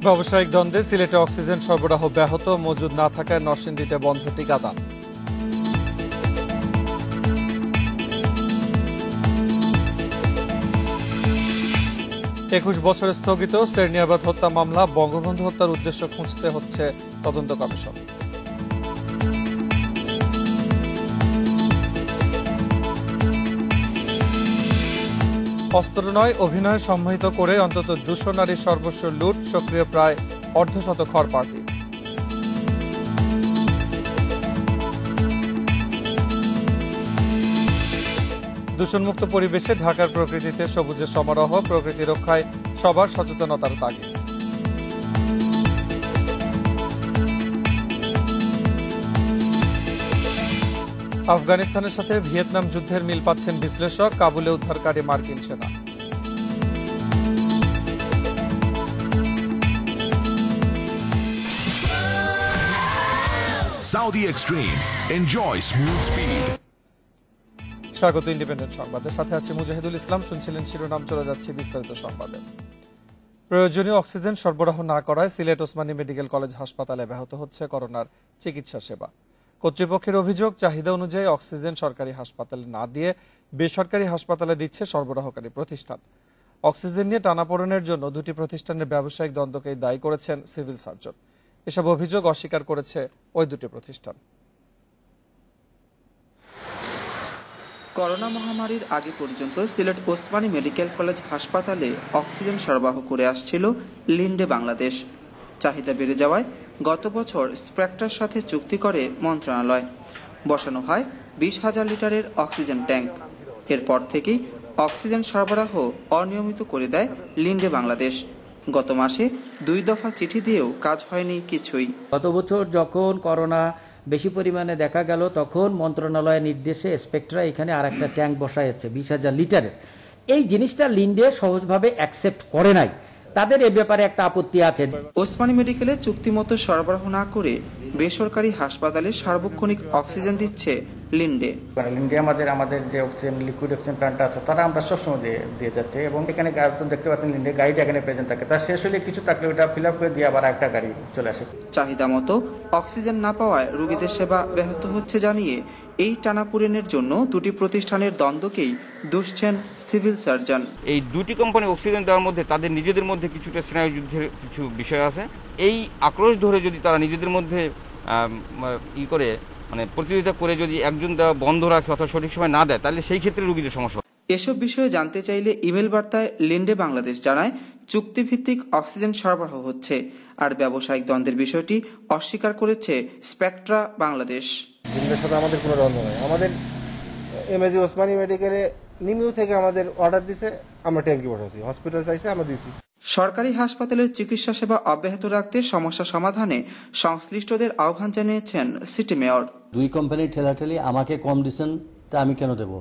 ব্যবসায়িক দ্বন্দ্বে সিলেটে অক্সিজেন সরবরাহ ব্যাহত, মজুদ না থাকায় নরসিংদীতে বন্ধ টিকাদান। 21 বছরে স্থগিত শ্রেণিয়াবাদ হত্যা মামলা, বঙ্গবন্ধু হত্যার উদ্দেশ্য খুঁজতে হচ্ছে তদন্ত কমিশন। অস্ত্র নয়, অভিনয় সম্মোহিত করে অন্তত 200 নারীর সর্বস্ব লুট, সক্রিয় প্রায় অর্ধশত খড় পার্টি। দূষণমুক্ত পরিবেশে ঢাকার প্রকৃতিতে সবুজের সমারোহ, প্রকৃতি রক্ষায় সবার সচেতনতার তাগিদ। আফগানিস্তানের সাথে ভিয়েতনাম যুদ্ধের মিল পাচ্ছেন বিশ্লেষক, কাবুলে উদ্ধারকারী মার্কিন সেনা। Saudi Extreme. Enjoy smooth speed. স্বাগত ইন্ডিপেন্ডেন্ট সংবাদের সাথে আছি মুজাহিদুল ইসলাম। শুনছিলেন শিরোনাম, চলে যাচ্ছে বিস্তারিত সংবাদে। প্রয়োজনীয় অক্সিজেন সরবরাহ না করায় সিলেট ওসমানী মেডিকেল কলেজ হাসপাতালে ব্যাহত হচ্ছে করোনার চিকিৎসা সেবা। কর্তৃপক্ষের অভিযোগ, চাহিদা অনুযায়ী অক্সিজেন সরকারি হাসপাতালে না দিয়ে বেসরকারি হাসপাতালে দিচ্ছে সরবরাহকারী প্রতিষ্ঠান। অক্সিজেন নিয়ে টানাপোড়েনের জন্য দুটি প্রতিষ্ঠানের ব্যবসায়িক দ্বন্দ্বকেই দায়ী করেছেন সিভিল সার্জন। এসব অভিযোগ অস্বীকার করেছে ওই দুটি প্রতিষ্ঠান। করোনা মহামারীর আগে পর্যন্ত সিলেট ওসমানী মেডিকেল কলেজ হাসপাতালে অক্সিজেন সরবরাহ করে আসছিল লিন্ডে বাংলাদেশ। চাহিদা বেড়ে যাওয়ায় গত বছর স্প্রেক্ট্রার সাথে চুক্তি করে মন্ত্রণালয়, বসানো হয় 20,000 লিটারের অক্সিজেন ট্যাঙ্ক। এরপর থেকেই অক্সিজেন সরবরাহ অনিয়মিত করে দেয় লিন্ডে বাংলাদেশ। গত মাসে 2 দফা চিঠি দিয়েও কাজ হয়নি কিছুই। গত বছর যখন করোনা বেশি পরিমাণে দেখা গেল, তখন মন্ত্রণালয়ের নির্দেশে স্পেকট্রা এখানে আর একটা ট্যাঙ্ক বসাইছে 20,000 লিটারের। এই জিনিসটা লিন্ডে সহজভাবে অ্যাকসেপ্ট করে নাই, তাদের এ ব্যাপারে একটা আপত্তি আছে। ওসমানী মেডিকেলে চুক্তিমতো সরবরাহ না করে বেসরকারি হাসপাতালে সার্বক্ষণিক অক্সিজেন দিচ্ছে লিন্ডে। লিন্ডে আমাদের যে অক্সিজেন লিকুইড অক্সিজেন প্ল্যান্ট আছে তারা আমরা সবসময় দিয়ে যাচ্ছে, এবং এখানে দেখতে পাচ্ছেন লিন্ডে গাড়িটা এখানে প্রেজেন্ট থাকে, তার শেষ হলে কিছু থাকলে ওটা ফিল আপ করে দিয়ে আবার একটা গাড়ি চলে আসে। চাহিদা মতো অক্সিজেন না পাওয়ায় রোগীদের সেবা ব্যাহত হচ্ছে জানিয়ে এই টানাপোড়েনের জন্য দুটি প্রতিষ্ঠানের দ্বন্দ্বকেই দুষছেন সিভিল সার্জন। এই দুটি কোম্পানি অক্সিজেন দেওয়ার মধ্যে তাদের নিজেদের মধ্যে কিছুটা স্নায়ুযুদ্ধের কিছু বিষয় আছে। এই আক্রোশ ধরে যদি তারা নিজেদের মধ্যে প্রতিযোগিতা করে যদি একজন দেওয়া বন্ধ রাখে অথবা সঠিক সময় না দেয়, তাহলে সেই ক্ষেত্রে রোগীদের সমস্যা। এসব বিষয়ে জানতে চাইলে ইমেল বার্তায় লিন্ডে বাংলাদেশ জানায় চুক্তিভিত্তিক অক্সিজেন সরবরাহ হচ্ছে, আর ব্যবসায়িক দ্বন্দ্বের বিষয়টি অস্বীকার করেছে স্পেকট্রা বাংলাদেশ। লিন্ডের সাথে আমাদের কোনো দ্বন্দ্ব নয়। আমাদের এমএজি ওসমানী মেডিকেলে নিমিউ থেকে আমাদের অর্ডার দিছে, আমরা ট্যাঙ্কি পাঠাচ্ছি, হসপিটাল চাইছে আমরা দিছি। সরকারি হাসপাতালের চিকিৎসা সেবা অব্যাহত রাখতে সমস্যা সমাধানে সংশ্লিষ্টদের আহ্বান জানিয়েছেন সিটি মেয়র। 2 কোম্পানির ঠেলাঠেলি, আমাকে কম দিচ্ছেন তা আমি কেন দেব,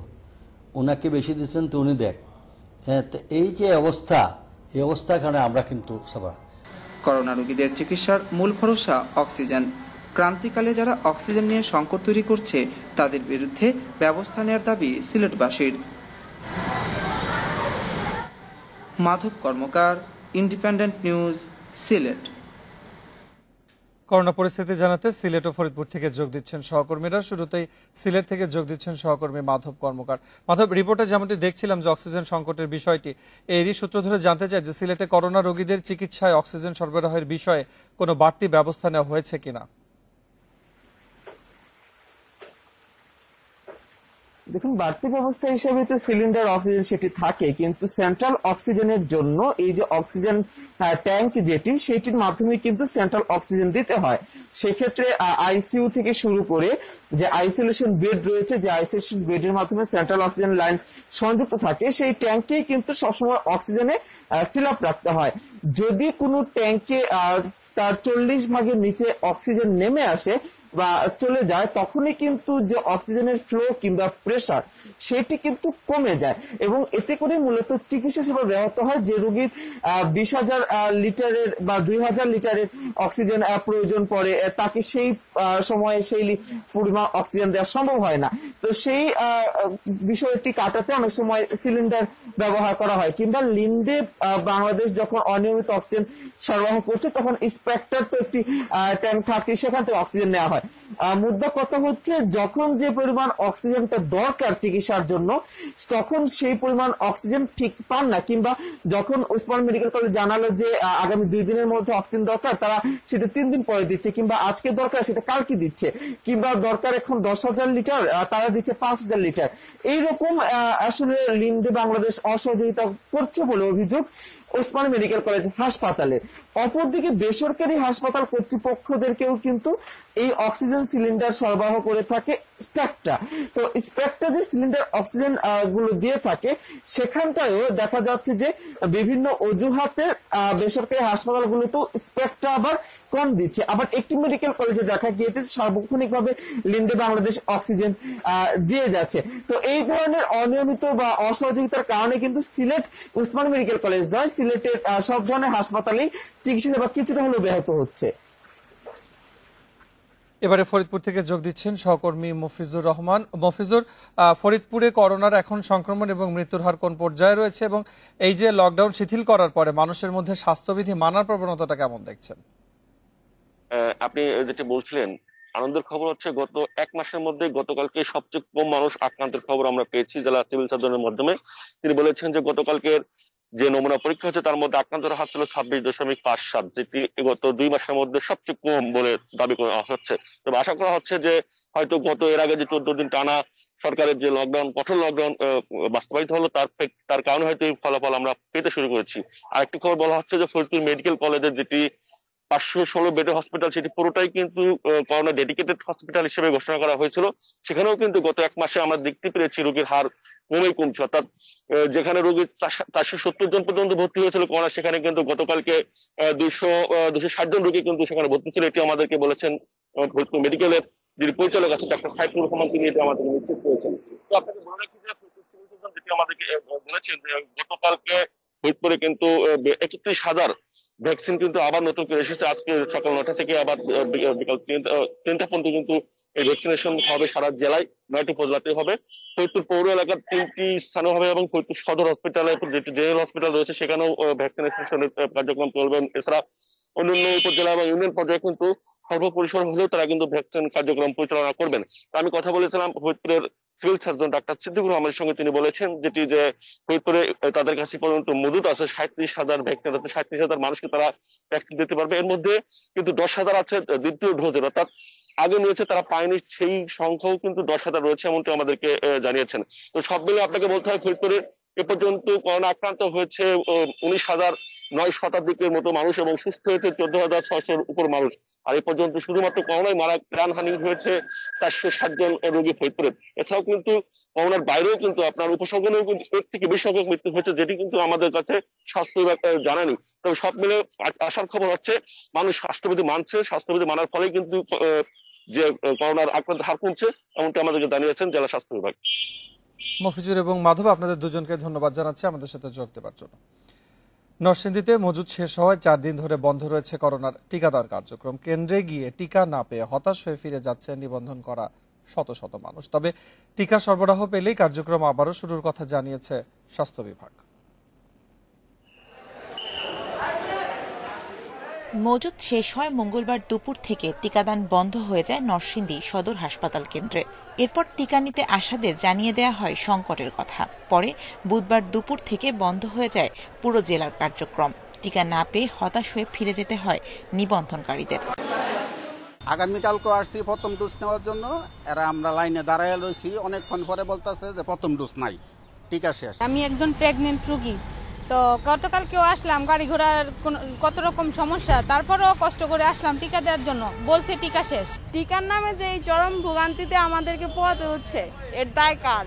ওনাকে বেশি দিচ্ছেন তো উনি দেখ। এই যে অবস্থা, এই অবস্থার কারণে আমরা কিন্তু সবাই করোনা রোগীদের চিকিৎসার মূল ভরসা অক্সিজেন। ক্রান্তিকালে যারা অক্সিজেন নিয়ে সংকট তৈরি করছে তাদের বিরুদ্ধে ব্যবস্থা নেওয়ার দাবি সিলেটবাসীর। মাধব কর্মকার, ইন্ডিপেন্ডেন্ট নিউজ, সিলেট। করোনা পরিস্থিতি জানাতে সিলেট ও ফরিদপুর থেকে যোগ দিচ্ছেন সহকর্মীরা। শুরুতেই সিলেট থেকে যোগ দিচ্ছেন সহকর্মী মাধব কর্মকার। মাধব, রিপোর্টে যেমনটি দেখছিলাম যে অক্সিজেন সংকটের বিষয়টি, এরই সূত্র ধরে জানতে চাই যে সিলেটে করোনা রোগীদের চিকিৎসায় অক্সিজেন সরবরাহের বিষয়ে কোনো বাড়তি ব্যবস্থা নেওয়া হয়েছে কিনা। দেখুন, বাড়তি ব্যবস্থা হিসেবে তো সিলিন্ডার অক্সিজেন সেটি থাকে, কিন্তু সেন্ট্রাল অক্সিজেনের জন্য এই যে অক্সিজেন ট্যাঙ্ক যেটি, সেটির মাধ্যমে কিন্তু সেন্ট্রাল অক্সিজেন দিতে হয়। সেক্ষেত্রে আইসিইউ থেকে শুরু করে যে আইসোলেশন বেড রয়েছে, যে আইসোলেশন বেডের মাধ্যমে সেন্ট্রাল অক্সিজেন লাইন সংযুক্ত থাকে, সেই ট্যাঙ্কে কিন্তু সবসময় অক্সিজেনে ফিল আপ রাখতে হয়। যদি কোনো ট্যাঙ্কে তার 40 ভাগের নিচে অক্সিজেন নেমে আসে, বা চলে যায় তখনই কিন্তু যে অক্সিজেনের ফ্লো কিংবা প্রেসার সেটি কিন্তু কমে যায় এবং এতে করে মূলত চিকিৎসা সেবা ব্যাহত হয়। যে রোগীর 20,000 লিটারের বা 2,000 লিটারের অক্সিজেন প্রয়োজন পড়ে তাকে সেই সময়ে সেই পরিমাণ অক্সিজেন দেওয়া সম্ভব হয় না। তো সেই বিষয়টি কাটাতে অনেক সময় সিলিন্ডার ব্যবহার করা হয় কিংবা লিন্ডে বাংলাদেশ যখন অনিয়মিত অক্সিজেন সরবরাহ করছে তখন স্পেক্টার তো একটি ট্যাঙ্ক থাকছে, সেখান থেকে অক্সিজেন নেওয়া হয়। মুদ্রা কথা হচ্ছে যখন যে পরিমাণ অক্সিজেনটা দরকার চিকিৎসার জন্য তখন সেই পরিমাণ অক্সিজেন ঠিক পান না, কিংবা যখন ওসমানী মেডিকেল কলেজ জানালো যে আগামী 2 দিনের মধ্যে অক্সিজেন দরকার, তারা সেটা 3 দিন পরে দিচ্ছে, কিংবা আজকে দরকার সেটা কালকে দিচ্ছে, কিংবা দরকার এখন 10,000 লিটার তারা দিচ্ছে 5,000 লিটার। এইরকম আসলে লিন্ডে বাংলাদেশ অসহযোগিতা করছে বলে অভিযোগ ওসমানী মেডিকেল কলেজ হাসপাতালে। অপরদিকে বেসরকারি হাসপাতাল কর্তৃপক্ষদেরকেও কিন্তু এই অক্সিজেন সিলিন্ডার সরবরাহ করে থাকে স্পেক্ট্রা। তো স্পেক্ট্রা যে সিলিন্ডার অক্সিজেন গুলো দিয়ে থাকে সেখানটায়ও দেখা যাচ্ছে যে বিভিন্ন অজুহাতে বেসরকারি হাসপাতালগুলোতেও স্পেক্ট্রা আবার কম দিচ্ছে। আবার একটি মেডিকেল কলেজে দেখা গিয়েছে সার্বক্ষণিকভাবে লিন্ডে বাংলাদেশ অক্সিজেন দিয়ে যাচ্ছে। তো এই ধরনের অনিয়মিত বা অসহযোগিতার কারণে কিন্তু সিলেট ওসমানী মেডিকেল কলেজ নয়, সিলেটের সব ধরনের হাসপাতালেই চিকিৎসা সেবা কিছুটা হলেও ব্যাহত হচ্ছে। এবারে ফরিদপুর থেকে যোগ দিচ্ছেন সহকর্মী মফিজুর রহমান। মফিজুর, ফরিদপুরে করোনার এখন সংক্রমণ এবং মৃত্যুর হার কোন পর্যায়ে রয়েছে এবং এই যে লকডাউন শিথিল করার পরে মানুষের মধ্যে স্বাস্থ্যবিধি মানার প্রবণতাটা কেমন দেখছেন? আপনি যেটা বলছিলেন, আনন্দের খবর হচ্ছে গত 1 মাসের মধ্যে গতকালকে সবচেয়ে কম মানুষ আক্রান্তের খবর আমরা পেয়েছি জেলা সিভিল সার্জনের মাধ্যমে। তিনি বলেছেন যে গতকালকের যে নমুনা পরীক্ষা হচ্ছে তার মধ্যে আক্রান্তের হার ছিল 26.57, যেটি গত 2 মাসের মধ্যে সবচেয়ে কম বলে দাবি করা হচ্ছে। তবে আশা করা হচ্ছে যে হয়তো এর আগে যে 14 দিন টানা সরকারের যে লকডাউন, কঠোর লকডাউন বাস্তবায়িত হলো তার কারণে হয়তো এই ফলাফল আমরা পেতে শুরু করেছি। আরেকটি খবর বলা হচ্ছে যে ফরিদপুর মেডিকেল কলেজের যেটি 516 বেডের হসপিটাল সেটি পুরোটাই কিন্তু করোনা ডেডিকেটেড হসপিটাল হিসেবে ঘোষণা করা হয়েছিল। সেখানেও কিন্তু গত 1 মাসে আমরা দেখতে পেরেছি রোগীর হার কমছে, অর্থাৎ যেখানে রোগী 470 জন পর্যন্ত ভর্তি হয়েছিল করোনা, সেখানে কিন্তু গতকালকে 260 জন রোগী কিন্তু সেখানে ভর্তি ছিল। এটি আমাদেরকে বলেছেন ফরিদপুর মেডিকেলের যিনি পরিচালক আছেন ডাক্তার সাইফুর রহমান, তিনি এটা আমাদেরকে নিশ্চিত করেছেন। তো আপনাকে বলে রাখি যে যেটি আমাদেরকে বলেছেন যে গতকালকে ফরিদপুরে কিন্তু 31,000 ভ্যাকসিন কিন্তু আবার নতুন করে এসেছে। আজকে সকাল 9টা থেকে আবার বিকাল 3টা পর্যন্ত কিন্তু এই ভ্যাকসিনেশন হবে সারা জেলায়, 9টি উপজেলাতে হবে। ফরিদপুর পৌর এলাকার 3টি স্থানে হবে এবং ফরিদপুর সদর হসপিটালে যেটি জেনারেল হসপিটাল রয়েছে সেখানেও ভ্যাকসিনেশনের কার্যক্রম চলবে। এছাড়া অন্যান্য উপজেলা এবং ইউনিয়ন পর্যায়ে কিন্তু সর্বপরিসর হলেও তারা কিন্তু ভ্যাকসিন কার্যক্রম পরিচালনা করবেন। আমি কথা বলেছিলাম ফরিদপুরের সিভিল সার্জন ডাক্তার সিদ্দিকুর রহমানের সঙ্গে, তিনি বলেছেন যেটি যে ফরিদপুরে তাদের কাছে পর্যন্ত মজুদ আছে 37,000 ভ্যাকসিন, 37,000 মানুষকে তারা ভ্যাকসিন দিতে পারবে। এর মধ্যে কিন্তু 10,000 আছে দ্বিতীয় ডোজের, অর্থাৎ আগে নিয়েছে তারা পায়নি, সেই সংখ্যাও কিন্তু 10,000 রয়েছে এমনটি আমাদেরকে জানিয়েছেন। তো সব মিলে আপনাকে বলতে হয় ফরিদপুরে এ পর্যন্ত করোনা আক্রান্ত হয়েছে 19,900 শতাধিকের মতো মানুষ এবং সুস্থ হয়েছে 14,600-র উপর মানুষ। আর এ পর্যন্ত শুধুমাত্র করোনায় প্রাণহানি হয়েছে 460 জন রোগী ফরিদপুরে। এছাড়াও কিন্তু করোনার বাইরেও কিন্তু আপনার উপসর্গেও কিন্তু 1 থেকে বেশি সংখ্যক মৃত্যু হয়েছে, যেটি কিন্তু আমাদের কাছে স্বাস্থ্য বিভাগ জানানি। তবে সব মিলে আসার খবর হচ্ছে মানুষ স্বাস্থ্যবিধি মানছে, স্বাস্থ্যবিধি মানার ফলে কিন্তু যে করোনার আক্রান্তের হার কমছে এমনটি আমাদেরকে জানিয়েছেন জেলা স্বাস্থ্য বিভাগ। মফিজুর এবং মাধব, আপনাদের দুজনকে ধন্যবাদ জানাচ্ছি আমাদের সাথে যোগ দেওয়ার জন্য। নরসিংদীতে মজুদ শেষ হওয়ায় 4 দিন ধরে বন্ধ রয়েছে করোনার টিকাদান কার্যক্রম। কেন্দ্রে গিয়ে টিকা না পেয়ে হতাশ হয়ে ফিরে যাচ্ছে নিবন্ধন করা শত শত মানুষ। তবে টিকা সরবরাহ পেলেই কার্যক্রম আবারও শুরুর কথা জানিয়েছে স্বাস্থ্য বিভাগ। মজুদ শেষ হয় মঙ্গলবার দুপুর থেকে টিকাদান বন্ধ হয়ে যায় নরসিংদী সদর হাসপাতাল কেন্দ্রে। এরপর টিকা নিতে আসাদের জানিয়ে দেয়া হয় সংকটের কথা। পরে বুধবার দুপুর থেকে বন্ধ হয়ে যায় পুরো জেলার কার্যক্রম। টিকা না পেয়ে হতাশ হয়ে ফিরে যেতে হয় নিবন্ধনকারীদের। আগামীকালকে আসছি প্রথম ডোজ নেওয়ার জন্য, এরা আমরা লাইনে দাঁড়ায় রয়েছি, অনেকক্ষণ পরে বলতেছে যে প্রথম ডোজ নাই, টিকা শেষ। আমি একজন প্রেগনেন্ট রোগী, তো গতকালকেও আসলাম, গাড়ি ঘোড়ার কত রকম সমস্যা, তারপরেও কষ্ট করে আসলাম টিকা দেওয়ার জন্য, বলছে টিকা শেষ। টিকার নামে যে এই চরম ভোগান্তিতে আমাদেরকে পোহাতে হচ্ছে, এর দায় কার?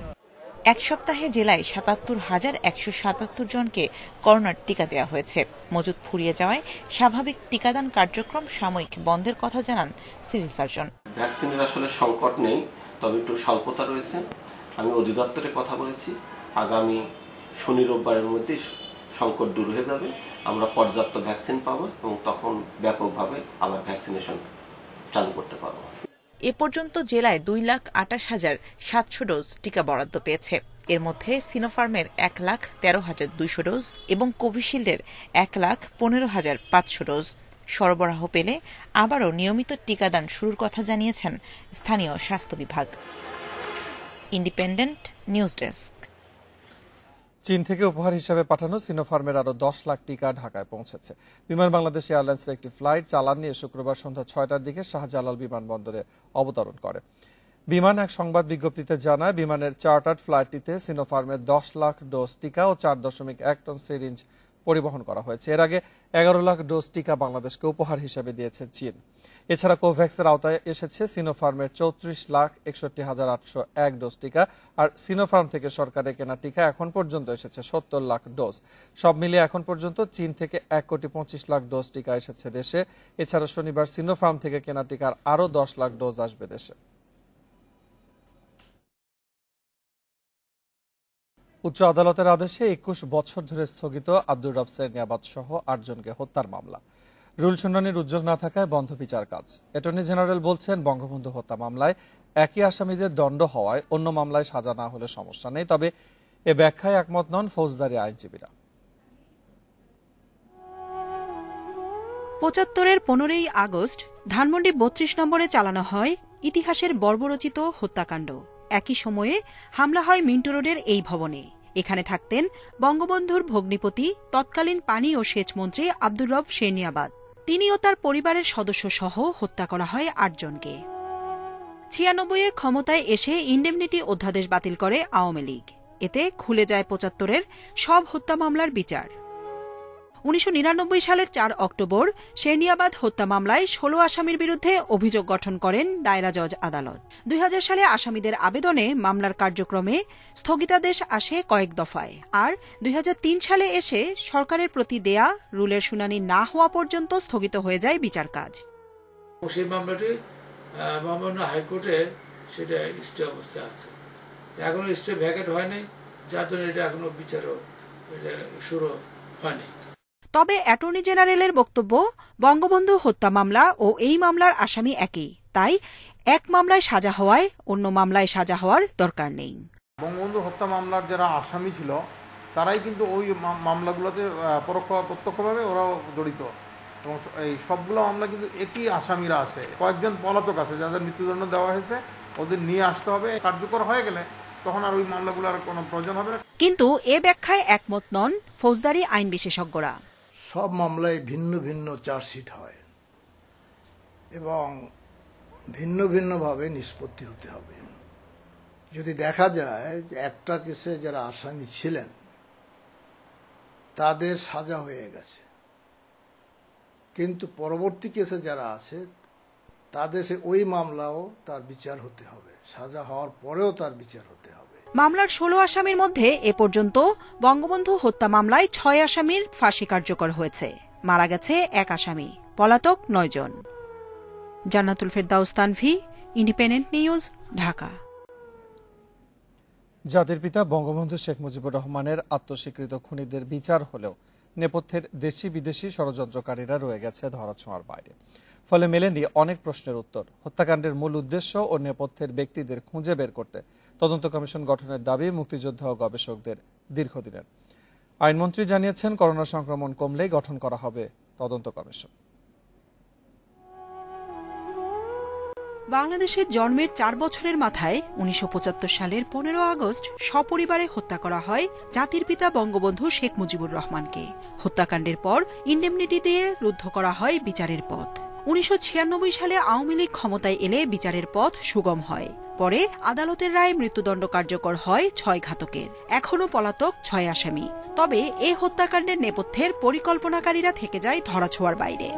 1 সপ্তাহে জেলায় 77,177 জনকে করোনার টিকা দেওয়া হয়েছে। মজুদ ফুরিয়ে যাওয়ায় স্বাভাবিক টিকাদান কার্যক্রম সাময়িক বন্ধের কথা জানান সিভিল সার্জন। ভ্যাকসিনের আসলে সংকট নেই, তবে একটু স্বল্পতা রয়েছে। আমি অধিদপ্তরে কথা বলেছি, আগামী শনি রোববারের মধ্যেই সংকট দূর হয়ে যাবে, আমরা পর্যাপ্ত ভ্যাকসিন পাবো এবং তখন ব্যাপকভাবে আবার ভ্যাকসিনেশন চালু করতে পারবো। এ পর্যন্ত জেলায় 2,28,700 ডোজ টিকা বরাদ্দ পেয়েছে। এর মধ্যে সিনোফার্মের 1,13,200 ডোজ এবং কোভিশিল্ডের 1,15,500 ডোজ সরবরাহ পেলে আবারও নিয়মিত টিকাদান শুরুর কথা জানিয়েছেন স্থানীয় স্বাস্থ্য বিভাগ। Independent news desk. চীন থেকে উপহার হিসেবে পাঠানো সিনোফার্মের আরো 10 লাখ টিকা ঢাকায় পৌঁছেছে। বিমান বাংলাদেশ এয়ারলাইন্সের একটি ফ্লাইট চালান নিয়ে শুক্রবার সন্ধ্যা 6টার দিকে শাহজালাল বিমানবন্দরে অবতরণ করে। বিমান এক সংবাদ বিজ্ঞপ্তিতে জানায়, বিমানের চার্টার্ড ফ্লাইটটিতে সিনোফার্মের 10 লাখ ডোজ টিকা ও 4.1 টন সিরিঞ্জ পরিবহন করা হয়েছে। এর আগে 11 লাখ ডোজ টিকা বাংলাদেশকে উপহার হিসেবে দিয়েছে চীন। এছাড়া কোভ্যাক্সের আওতায় এসেছে সিনোফার্মের 34,61,801 ডোজ টিকা। আর সিনোফার্ম থেকে সরকারে কেনা টিকা এখন পর্যন্ত এসেছে 70 লাখ ডোজ। সব মিলিয়ে এখন পর্যন্ত চীন থেকে 1,25,00,000 ডোজ টিকা এসেছে দেশে। এছাড়া শনিবার সিনোফার্ম থেকে কেনা টিকার আরো 10 লাখ ডোজ আসবে দেশে। উচ্চ আদালতের আদেশে 21 বছর ধরে স্থগিত আব্দুর রব সেরনিয়াবাদ সহ 8 জনকে হত্যার মামলা। রুল শুনানির উদ্যোগ না থাকায় বন্ধ বিচার কাজ। অ্যাটর্নি জেনারেল বলছেন, বঙ্গবন্ধু হত্যা মামলায় একই আসামিদের দণ্ড হওয়ায় অন্য মামলায় সাজা না হলে সমস্যা নেই, তবে এ ব্যাখ্যায় একমত নন ফৌজদারি আইনজীবীরা। ৭৫-এর 15ই আগস্ট ধানমন্ডি 32 নম্বরে চালানো হয় ইতিহাসের বর্বরচিত হত্যাকাণ্ড। একই সময়ে হামলা হয় মিন্টো রোডের এই ভবনে। এখানে থাকতেন বঙ্গবন্ধুর ভগ্নিপতি তৎকালীন পানি ও সেচ মন্ত্রী আব্দুর রব সেরনিয়াবাদ। তিনি ও তার পরিবারের সদস্য সহ হত্যা করা হয় 8 জনকে। 96-এ ক্ষমতায় এসে ইন্ডেমনিটি অধ্যাদেশ বাতিল করে আওয়ামী লীগ। এতে খুলে যায় 75-এর সব হত্যা মামলার বিচার। 1999 সালের 4 অক্টোবর সেরনিয়াবাদ হত্যা মামলায় 16 আসামির বিরুদ্ধে অভিযোগ গঠন করেন দায়রা জজ আদালত। 2000 সালে আসামিদের আবেদনে মামলার কার্যক্রমে স্থগিতাদেশ আসে কয়েক দফায়। আর 2003 সালে এসে সরকারের প্রতি দেয়া রুলের শুনানি না হওয়া পর্যন্ত স্থগিত হয়ে যায় বিচার কাজ। সেই মামলাটি মামলা হাইকোর্টে সেটা স্টে অবস্থায় আছে, এখনো স্টে ভ্যাকেট হয়নি, যার জন্য এটা এখনো বিচারও শুরু হয়নি। তবে অ্যাটর্নি জেনারেলের বক্তব্য, বঙ্গবন্ধু হত্যা মামলা ও এই মামলার আসামি একই, তাই এক মামলায় সাজা হওয়ায় অন্য মামলায় সাজা হওয়ার দরকার নেই। বঙ্গবন্ধু হত্যা মামলার যারা আসামি ছিল তারাই কিন্তু ওই মামলাগুলোতে প্রত্যক্ষভাবে ওরাও জড়িত, এবং এই সবগুলো মামলা কিন্তু একই আসামিরা আছে। কয়েকজন পলাতক আছে যাদের মৃত্যুদণ্ড দেওয়া হয়েছে, ওদের নিয়ে আসতে হবে। কার্যকর হয়ে গেলে তখন আর ওই মামলাগুলোর কোনো প্রয়োজন হবে না। কিন্তু এ ব্যাখ্যায় একমত নন ফৌজদারি আইন বিশেষজ্ঞরা। সব মামলায় ভিন্ন ভিন্ন চার্জশিট হয় এবং ভিন্ন ভিন্নভাবে নিষ্পত্তি হতে হবে। যদি দেখা যায় যে একটা কেসে যারা আসামি ছিলেন তাদের সাজা হয়ে গেছে, কিন্তু পরবর্তী কেসে যারা আছে তাদের ওই মামলাও তার বিচার হতে হবে, সাজা হওয়ার পরেও তার বিচার হতে হবে। মামলার 16 আসামির মধ্যে এ পর্যন্ত বঙ্গবন্ধু হত্যা মামলায় 6 আসামির ফাঁসি কার্যকর হয়েছে। মারা গেছে 1 আসামি, পলাতক 9 জন। জান্নাতুল ফেরদাউস তানভি, ইন্ডিপেন্ডেন্ট নিউজ, ঢাকা। জাতির পিতা বঙ্গবন্ধু শেখ মুজিবুর রহমানের আত্মস্বীকৃত খুনিদের বিচার হলেও নেপথ্যের দেশি বিদেশি ষড়যন্ত্রকারীরা রয়ে গেছে ধরাছোঁয়ার বাইরে। ফলে মেলেনি অনেক প্রশ্নের উত্তর। হত্যাকাণ্ডের মূল উদ্দেশ্য ও নেপথ্যের ব্যক্তিদের খুঁজে বের করতে তদন্ত কমিশন গঠনের দাবি মুক্তিযোদ্ধা ও গবেষকদের দীর্ঘদিনের। আইনমন্ত্রী জানিয়েছেন, করোনা সংক্রমণ কমলেই গঠন করা হবে তদন্ত কমিশন। বাংলাদেশের জন্মের 4 বছরের মাথায় 1975 সালের 15 আগস্ট সপরিবারে হত্যা করা হয় জাতির পিতা বঙ্গবন্ধু শেখ মুজিবুর রহমানকে। হত্যাকাণ্ডের পর ইন্ডেমনিটি দিয়ে রুদ্ধ করা হয় বিচারের পথ। 1996 সালে আওয়ামী লীগ ক্ষমতায় এলে বিচারের পথ সুগম হয়। পরে আদালতের রায়ে মৃত্যুদণ্ড কার্যকর হয় 6 ঘাতকের। এখনও পলাতক 6 আসামি। তবে এ হত্যাকাণ্ডের নেপথ্যের পরিকল্পনাকারীরা থেকে যায় ধরাছোঁয়ার বাইরে।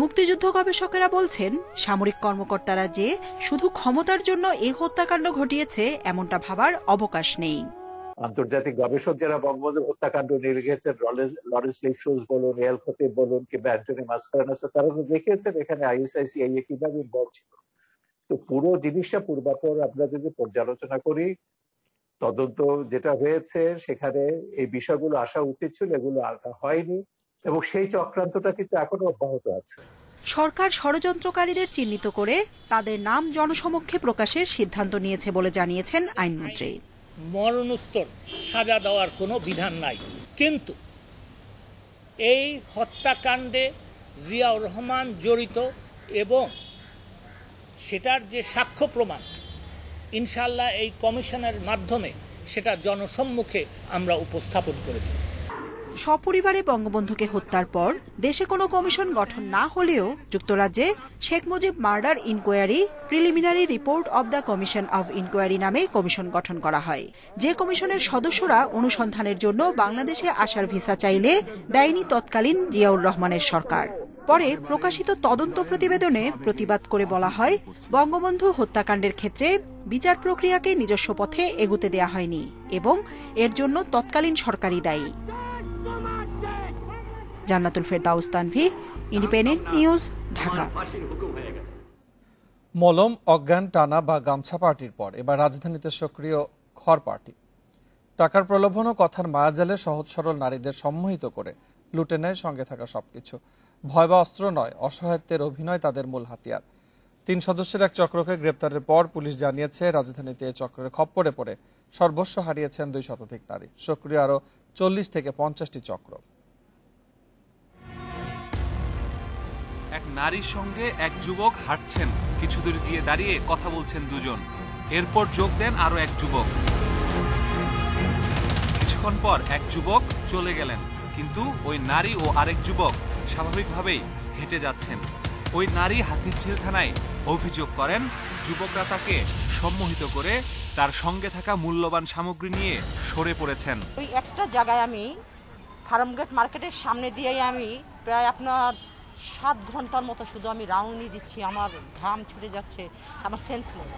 মুক্তিযুদ্ধ গবেষকেরা বলছেন, সামরিক কর্মকর্তারা যে শুধু ক্ষমতার জন্য এ হত্যাকাণ্ড ঘটিয়েছে এমনটা ভাবার অবকাশ নেই। আন্তর্জাতিক গবেষক যারা বঙ্গবন্ধু হত্যাকাণ্ড নিয়ে গেছেন, লরেন্স লিপসুস বলুন, এল খতিব বলুন কিংবা অ্যান্টনি মাসকারেনাস, তারা তো দেখিয়েছেন এখানে আইএসআইসিআইএ কিভাবে ইনভলভ ছিল। তো পুরো জিনিসটা পূর্বাপর আমরা যদি পর্যালোচনা করি, তদন্ত যেটা হয়েছে সেখানে এই বিষয়গুলো আসা উচিত ছিল, এগুলো আসা হয়নি এবং সেই চক্রান্তটা কিন্তু এখনো অব্যাহত আছে। সরকার ষড়যন্ত্রকারীদের চিহ্নিত করে তাদের নাম জনসমক্ষে প্রকাশের সিদ্ধান্ত নিয়েছে বলে জানিয়েছেন আইনমন্ত্রী। মরণোত্তর সাজা দেওয়ার কোনো বিধান নাই, কিন্তু এই হত্যাকাণ্ডে জিয়াউর রহমান জড়িত এবং সেটার যে সাক্ষ্য প্রমাণ, ইনশাআল্লাহ এই কমিশনের মাধ্যমে সেটা জনসম্মুখে আমরা উপস্থাপন করে দেব। সপরিবারে বঙ্গবন্ধুকে হত্যার পর দেশে কোনো কমিশন গঠন না হলেও যুক্তরাজ্যে Sheikh Mujib murder inquiry preliminary report of the commission of inquiry নামে কমিশন গঠন করা হয়। যে কমিশনের সদস্যরা অনুসন্ধানের জন্য বাংলাদেশে আসার ভিসা চাইলে দেয়নি তৎকালীন জিয়াউর রহমানের সরকার। পরে প্রকাশিত তদন্ত প্রতিবেদনে প্রতিবাদ করে বলা হয়, বঙ্গবন্ধু হত্যাকাণ্ডের ক্ষেত্রে বিচার প্রক্রিয়াকে নিজস্ব পথে এগুতে দেয়া হয়নি এবং এর জন্য তৎকালীন সরকারই দায়ী। জান্নাতুল ফেরদাউস তানভি, ইন্ডিপেন্ডেন্ট নিউজ, ঢাকা। মলম, অজ্ঞান, টানা বা গামছা পার্টির পর এবার রাজধানীতে সক্রিয় খড় পার্টি। টাকার প্রলোভন ও কথার মায়াজালে সহজ সরল নারীদের সম্মোহিত করে লুটে নেয় সঙ্গে থাকা সবকিছু। ভয় বা অস্ত্র নয়, অসহায়ত্বের অভিনয় তাদের মূল হাতিয়ার। 3 সদস্যের এক চক্রকে গ্রেপ্তারের পর পুলিশ জানিয়েছে, রাজধানীতে এ চক্রের খপ্পরে পড়ে সর্বস্ব হারিয়েছেন 2 শতাধিক নারী। সক্রিয় আরও 40 থেকে 50টি চক্র। এক নারীর সঙ্গে এক যুবক হাঁটছেন, কিছু দূর গিয়ে দাঁড়িয়ে কথা বলছেন দুজন। এরপর যোগ দেন আরো এক যুবক। কিছুক্ষণ পর এক যুবক চলে গেলেন, কিন্তু ওই নারী ও আরেক যুবক স্বাভাবিকভাবেই হেঁটে যাচ্ছেন। ওই নারী হাতিরঝিল থানায় অভিযোগ করেন, যুবকরা তাকে সম্মোহিত করে তার সঙ্গে থাকা মূল্যবান সামগ্রী নিয়ে সরে পড়েছেন। ওই একটা জায়গায় আমি ফার্মগেট মার্কেটের সামনে দিয়ে আমি প্রায় আপনার 7 ঘন্টার মতো শুধু আমি রাউন্ডই দিচ্ছি, আমার ঘাম ছুটে যাচ্ছে, আমার সেন্স নেই।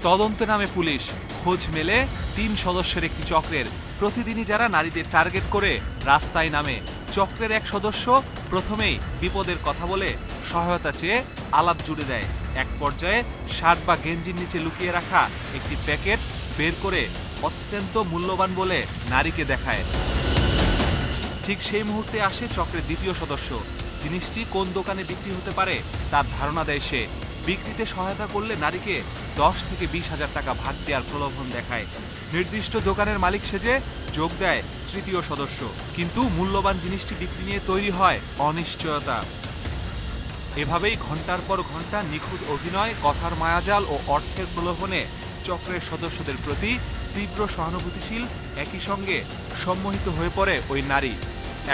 তদন্তে নামে পুলিশ, খোঁজ মেলে 3 সদস্যের একটি চক্রের। প্রতিদিনই যারা নারীদের টার্গেট করে রাস্তায় নামে। চক্রের এক সদস্য প্রথমেই বিপদের কথা বলে সহায়তা চেয়ে আলাপ জুড়ে দেয়। এক পর্যায়ে শার্ট বা গেঞ্জির নিচে লুকিয়ে রাখা একটি প্যাকেট বের করে অত্যন্ত মূল্যবান বলে নারীকে দেখায়। ঠিক সেই মুহূর্তে আসে চক্রের দ্বিতীয় সদস্য। জিনিসটি কোন দোকানে বিক্রি হতে পারে তার ধারণা দেয় সে। বিক্রিতে সহায়তা করলে নারীকে 10 থেকে 20,000 টাকা ভাগ দেওয়ার প্রলোভন দেখায়। নির্দিষ্ট দোকানের মালিক সেজে যোগ দেয় তৃতীয় সদস্য, কিন্তু মূল্যবান জিনিসটি বিক্রি নিয়ে তৈরি হয় অনিশ্চয়তা। এভাবেই ঘন্টার পর ঘন্টা নিখুঁত অভিনয়, কথার মায়াজাল ও অর্থের প্রলোভনে চক্রের সদস্যদের প্রতি তীব্র সহানুভূতিশীল, একই সঙ্গে সম্মোহিত হয়ে পড়ে ওই নারী।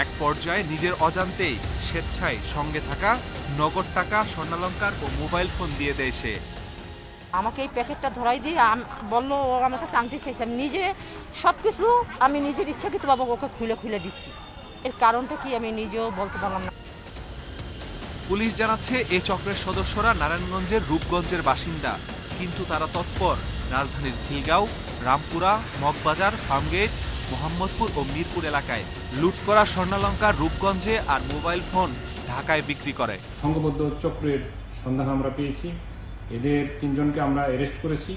এক পর্যায়ে নিজের অজান্তেই স্বেচ্ছায় সঙ্গে থাকা নগদ টাকা, স্বর্ণালংকার ও মোবাইল ফোন দিয়ে দেয় সে। আমাকে এই প্যাকেটটা ধরাই দিয়ে বললো ও আমার কাছে আংটি চাইছে, আমি নিজে সবকিছু আমি নিজের ইচ্ছাকৃতভাবে ওকে খুলে দিচ্ছি। এর কারণটা কি আমি নিজেও বলতে পারলাম না। পুলিশ জানাচ্ছে এই চক্রের সদস্যরা নারায়ণগঞ্জের রূপগঞ্জের বাসিন্দা, কিন্তু তারা তৎপর রাজধানীর খিলগাঁও, রামপুরা, মগবাজার, ফার্মগেট, মোহাম্মদপুর ও মিরপুর এলাকায় লুট করা স্বর্ণালংকার রূপগঞ্জে আর মোবাইল ফোন ঢাকায় বিক্রি করে। সংঘবদ্ধ চক্রের সন্ধান আমরা পেয়েছি। এদের 3 জনকে আমরা অ্যারেস্ট করেছি।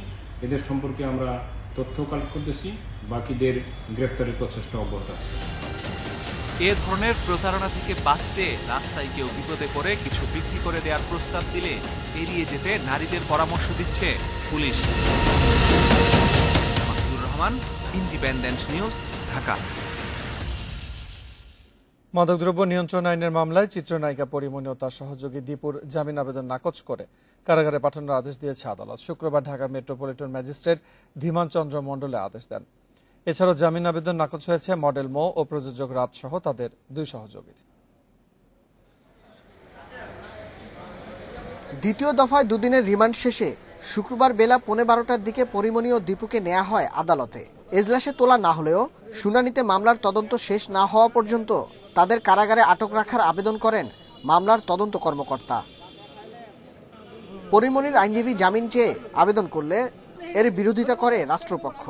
এদের সম্পর্কে আমরা তথ্য কালেক্ট করতেছি। বাকিদের গ্রেপ্তারের প্রচেষ্টা অব্যাহত আছে। এ ধরনের প্রতারণা থেকে বাঁচতে রাস্তায় কেউ বিপদে পড়ে কিছু বিক্রি করে দেওয়ার প্রস্তাব দিলে এড়িয়ে যেতে নারীদের পরামর্শ দিচ্ছে police. Masudur Rahman, independent News, Dhaka. মাদকদ্রব্য নিয়ন্ত্রণ আইনের মামলায় চিত্রনায়িকা পরিমণি ও তার সহযোগী দীপুর জামিন আবেদন নাকচ করে কারাগারে পাঠানোর আদেশ দিয়েছে আদালত। শুক্রবার ঢাকা মেট্রোপলিটন ম্যাজিস্ট্রেট ধীমান চন্দ্র মণ্ডলে আদেশ দেন। এছাড়াও জামিন আবেদন নাকচ হয়েছে মডেল মো ও প্রযোজক রাত সহ তাদের 2 সহযোগীর। দ্বিতীয় দফায় 2 দিনের রিমান্ড শেষে শুক্রবার বেলা 12:15টার দিকে পরিমণি ও দীপুকে নেওয়া হয় আদালতে। এজলাসে তোলা না হলেও শুনানিতে মামলার তদন্ত শেষ না হওয়া পর্যন্ত তাদের কারাগারে আটক রাখার আবেদন করেন মামলার তদন্ত কর্মকর্তা। পরিমণির আইনজীবী জামিন চেয়ে আবেদন করলে এর বিরোধিতা করে রাষ্ট্রপক্ষ।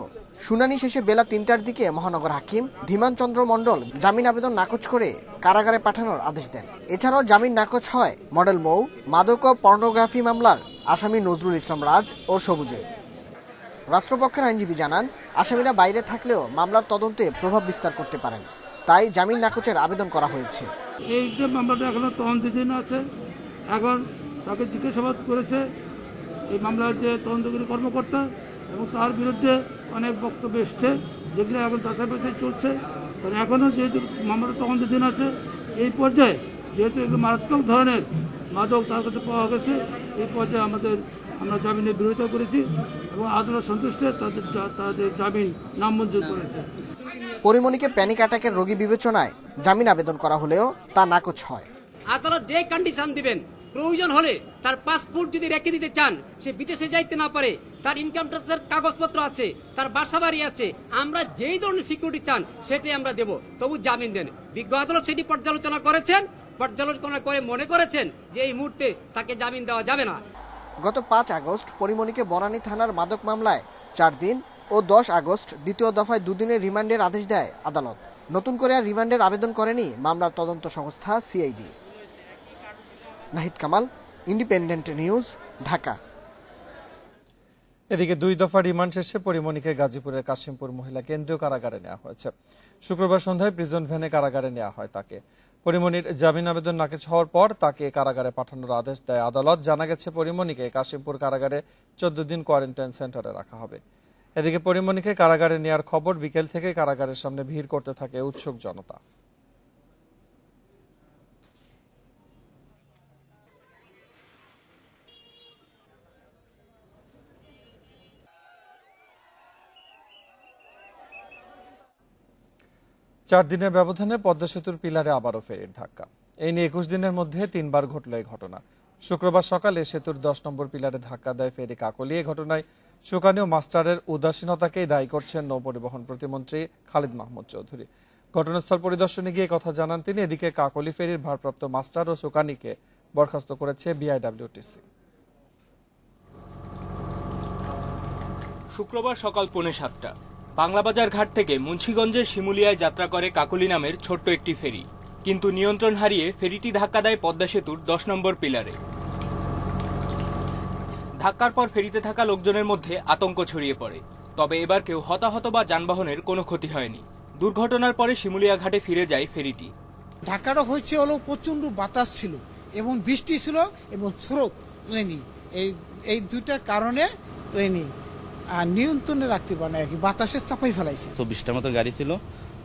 শুনানি শেষে বেলা ৩টার দিকে মহানগর হাকিম ধীমান চন্দ্র মণ্ডল জামিন আবেদন নাকচ করে কারাগারে পাঠানোর আদেশ দেন। এছাড়াও জামিন নাকচ হয় মডেল মৌ, মাদক ও পর্নোগ্রাফি মামলার আসামি নজরুল ইসলাম রাজ ও সবুজের। রাষ্ট্রপক্ষের আইনজীবী জানান, আসামিরা বাইরে থাকলেও মামলার তদন্তে প্রভাব বিস্তার করতে পারেন, তাই জামিন নাকচের আবেদন করা হয়েছে। এই যে মামলাটা এখনো তদন্তাধীন আছে, এখন তাকে জিজ্ঞাসাবাদ করেছে এই মামলার যে তদন্তকারী কর্মকর্তা, এবং তার বিরুদ্ধে অনেক বক্তব্য এসছে, যেগুলো এখন যাচাই বাছাই চলছে। কারণ এখনও যেহেতু মামলাটা তদন্তাধীন আছে, এই পর্যায়ে যেহেতু এগুলো মারাত্মক ধরনের মাদক তার কাছে পাওয়া গেছে, এই পর্যায়ে আমরা জামিনের বিরোধিতা করেছি এবং আদালত সন্তুষ্ট তাদের জামিন নামঞ্জুর করেছে। পরিমণিকে প্যানিক অ্যাটাকের রোগী বিবেচনায় জামিন আবেদন করা হলেও তা নাকচ হয়। আদালত যে কন্ডিশন দিবেন, প্রয়োজন হলে তার পাসপোর্ট যদি রেখে দিতে চান, সে বিদেশে যাইতে না পারে, তার ইনকাম ট্যাক্সের কাগজপত্র আছে, তার বাসা বাড়ি আছে, আমরা যেই ধরনের সিকিউরিটি চান সেটাই আমরা দেব, তবু জামিন দেন। বিজ্ঞ আদালত সেটি পর্যালোচনা করেছেন, পর্যালোচনা করে মনে করেছেন যে এই মুহূর্তে তাকে জামিন দেওয়া যাবে না। গত ৫ আগস্ট পরিমণিকে বনানী থানার মাদক মামলায় ৪ দিন ও ১০ আগস্ট দ্বিতীয় দফায় ২ দিনের রিমান্ডের আদেশ দেয় আদালত। নতুন করে আর রিমান্ডের আবেদন করেনি মামলার তদন্ত সংস্থা CID. Nahid Kamal, independent News, Dhaka. এদিকে ২ দফা রিমান্ড শেষে পরিমণিকে গাজীপুরের কাশিমপুর মহিলা কেন্দ্রীয় কারাগারে নেওয়া হয়েছে। শুক্রবার সন্ধ্যায় প্রিজন ভ্যানে কারাগারে নেওয়া হয় তাকে। পরিমণির জামিন আবেদন নাকচ হওয়ার পর তাকে কারাগারে পাঠানোর আদেশ দেয় আদালত। জানা গেছে পরিমণিকে কাশিমপুর কারাগারে ১৪ দিন কোয়ারেন্টাইন সেন্টারে রাখা হবে। এদিকে পরিমণিকে কারাগারে নেওয়ার খবর বিকেল থেকে কারাগারের সামনে ভিড় করতে থাকে উৎসুক জনতা। চার দিনের ব্যবধানে পদ্মা সেতুর পিলারে আবারও ফেরির ধাক্কা। এই নিয়ে ২১ দিনের মধ্যে ৩ বার ঘটল এই ঘটনা। শুক্রবার সকালে সেতুর ১০ নম্বর পিলারে ধাক্কা দেয় ফেরি কাকলি। এই ঘটনায় সুকানি ও মাস্টারের উদাসীনতাকেই দায়ী করছেন নৌপরিবহন প্রতিমন্ত্রী খালিদ মাহমুদ চৌধুরী। ঘটনাস্থল পরিদর্শনে গিয়ে কথা জানান তিনি। এদিকে কাকলি ফেরির ভারপ্রাপ্ত মাস্টার ও সুকানিকে বরখাস্ত করেছে বিআইডব্লিউটিসি। শুক্রবার সকাল 7:45 বাংলাবাজার ঘাট থেকে মুন্সিগঞ্জের শিমুলিয়ায় যাত্রা করে কাকলি নামের ছোট্ট একটি ফেরি, কিন্তু নিয়ন্ত্রণ হারিয়ে ফেরিটি ধাক্কা দেয় পদ্মা সেতুর ১০ নম্বর পিলারে। ধাক্কার পর ফেরিতে থাকা লোকজনের মধ্যে আতঙ্ক ছড়িয়ে পড়ে, তবে এবার কেউ হতাহত বা যানবাহনের কোনো ক্ষতি হয়নি। দুর্ঘটনার পরে শিমুলিয়া ঘাটে ফিরে যায় ফেরিটি। ঢাকাটা হচ্ছে হলো প্রচন্ড বাতাস ছিল এবং বৃষ্টি ছিল এবং স্রোত এই দুইটার কারণে নিয়ন্ত্রণে রাখতে পারে না আর কি, বাতাসে চাপাই ফেলাইছে। ২৪টার মতো গাড়ি ছিল,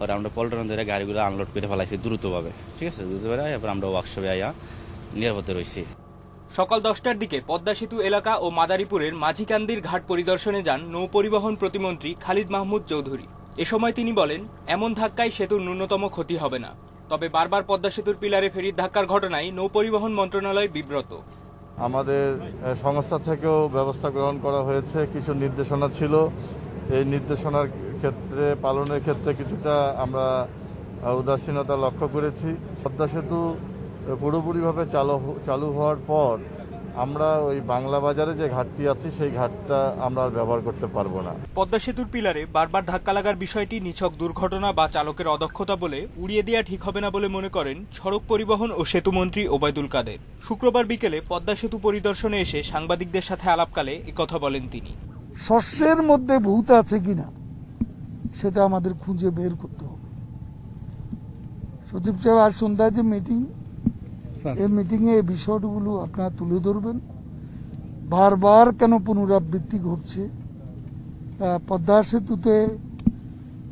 আর আমরা পল্টন ধরে গাড়িগুলো আনলোড করে ফেলাইছি দ্রুতভাবে। ঠিক আছে, দ্রুতভাবে এবার আমরা ওয়ার্কশপে আয়া নিরাপদে রয়েছি। সকাল 10টার দিকে পদ্মা সেতু এলাকা ও মাদারীপুরের মাঝিকান্দির ঘাট পরিদর্শনে যান নৌপরিবহন প্রতিমন্ত্রী খালিদ মাহমুদ চৌধুরী। এ সময় তিনি বলেন, এমন ধাক্কায় সেতুর ন্যূনতম ক্ষতি হবে না, তবে বারবার পদ্মা সেতুর পিলারে ফেরির ধাক্কার ঘটনায় নৌপরিবহন মন্ত্রণালয় বিব্রত। আমাদের সংস্থা থেকেও ব্যবস্থা গ্রহণ করা হয়েছে, কিছু নির্দেশনা ছিল। এই নির্দেশনার ক্ষেত্রে পালনের ক্ষেত্রে কিছুটা আমরা উদাসীনতা লক্ষ্য করেছি। পদ্মা সেতু পুরোপুরিভাবে চালু হওয়ার পর আমরা ওই বাংলা বাজারে যে ঘাটটি আছে সেই ঘাটটা আমরা আর ব্যবহার করতে পারবো না। পদ্মা সেতুর পিলারে বারবার ধাক্কা লাগার বিষয়টি নিছক দুর্ঘটনা বা চালকের অদক্ষতা বলে উড়িয়ে দেওয়া ঠিক হবে না বলে মনে করেন সড়ক পরিবহন ও সেতুমন্ত্রী ওবায়দুল কাদের। শুক্রবার বিকেলে পদ্মা সেতু পরিদর্শনে এসে সাংবাদিকদের সাথে আলাপকালে একথা বলেন তিনি। শস্যের মধ্যে ভূত আছে কিনা সেটা আমাদের খুঁজে বের করতে হবে। সচিব সাহেব, আজ সন্ধ্যায় যে মিটিং, এই মিটিংয়ে এই বিষয়গুলো আপনারা তুলে ধরবেন। বারবার কেন পুনরাবৃত্তি ঘটছে পদ্মা সেতুতে,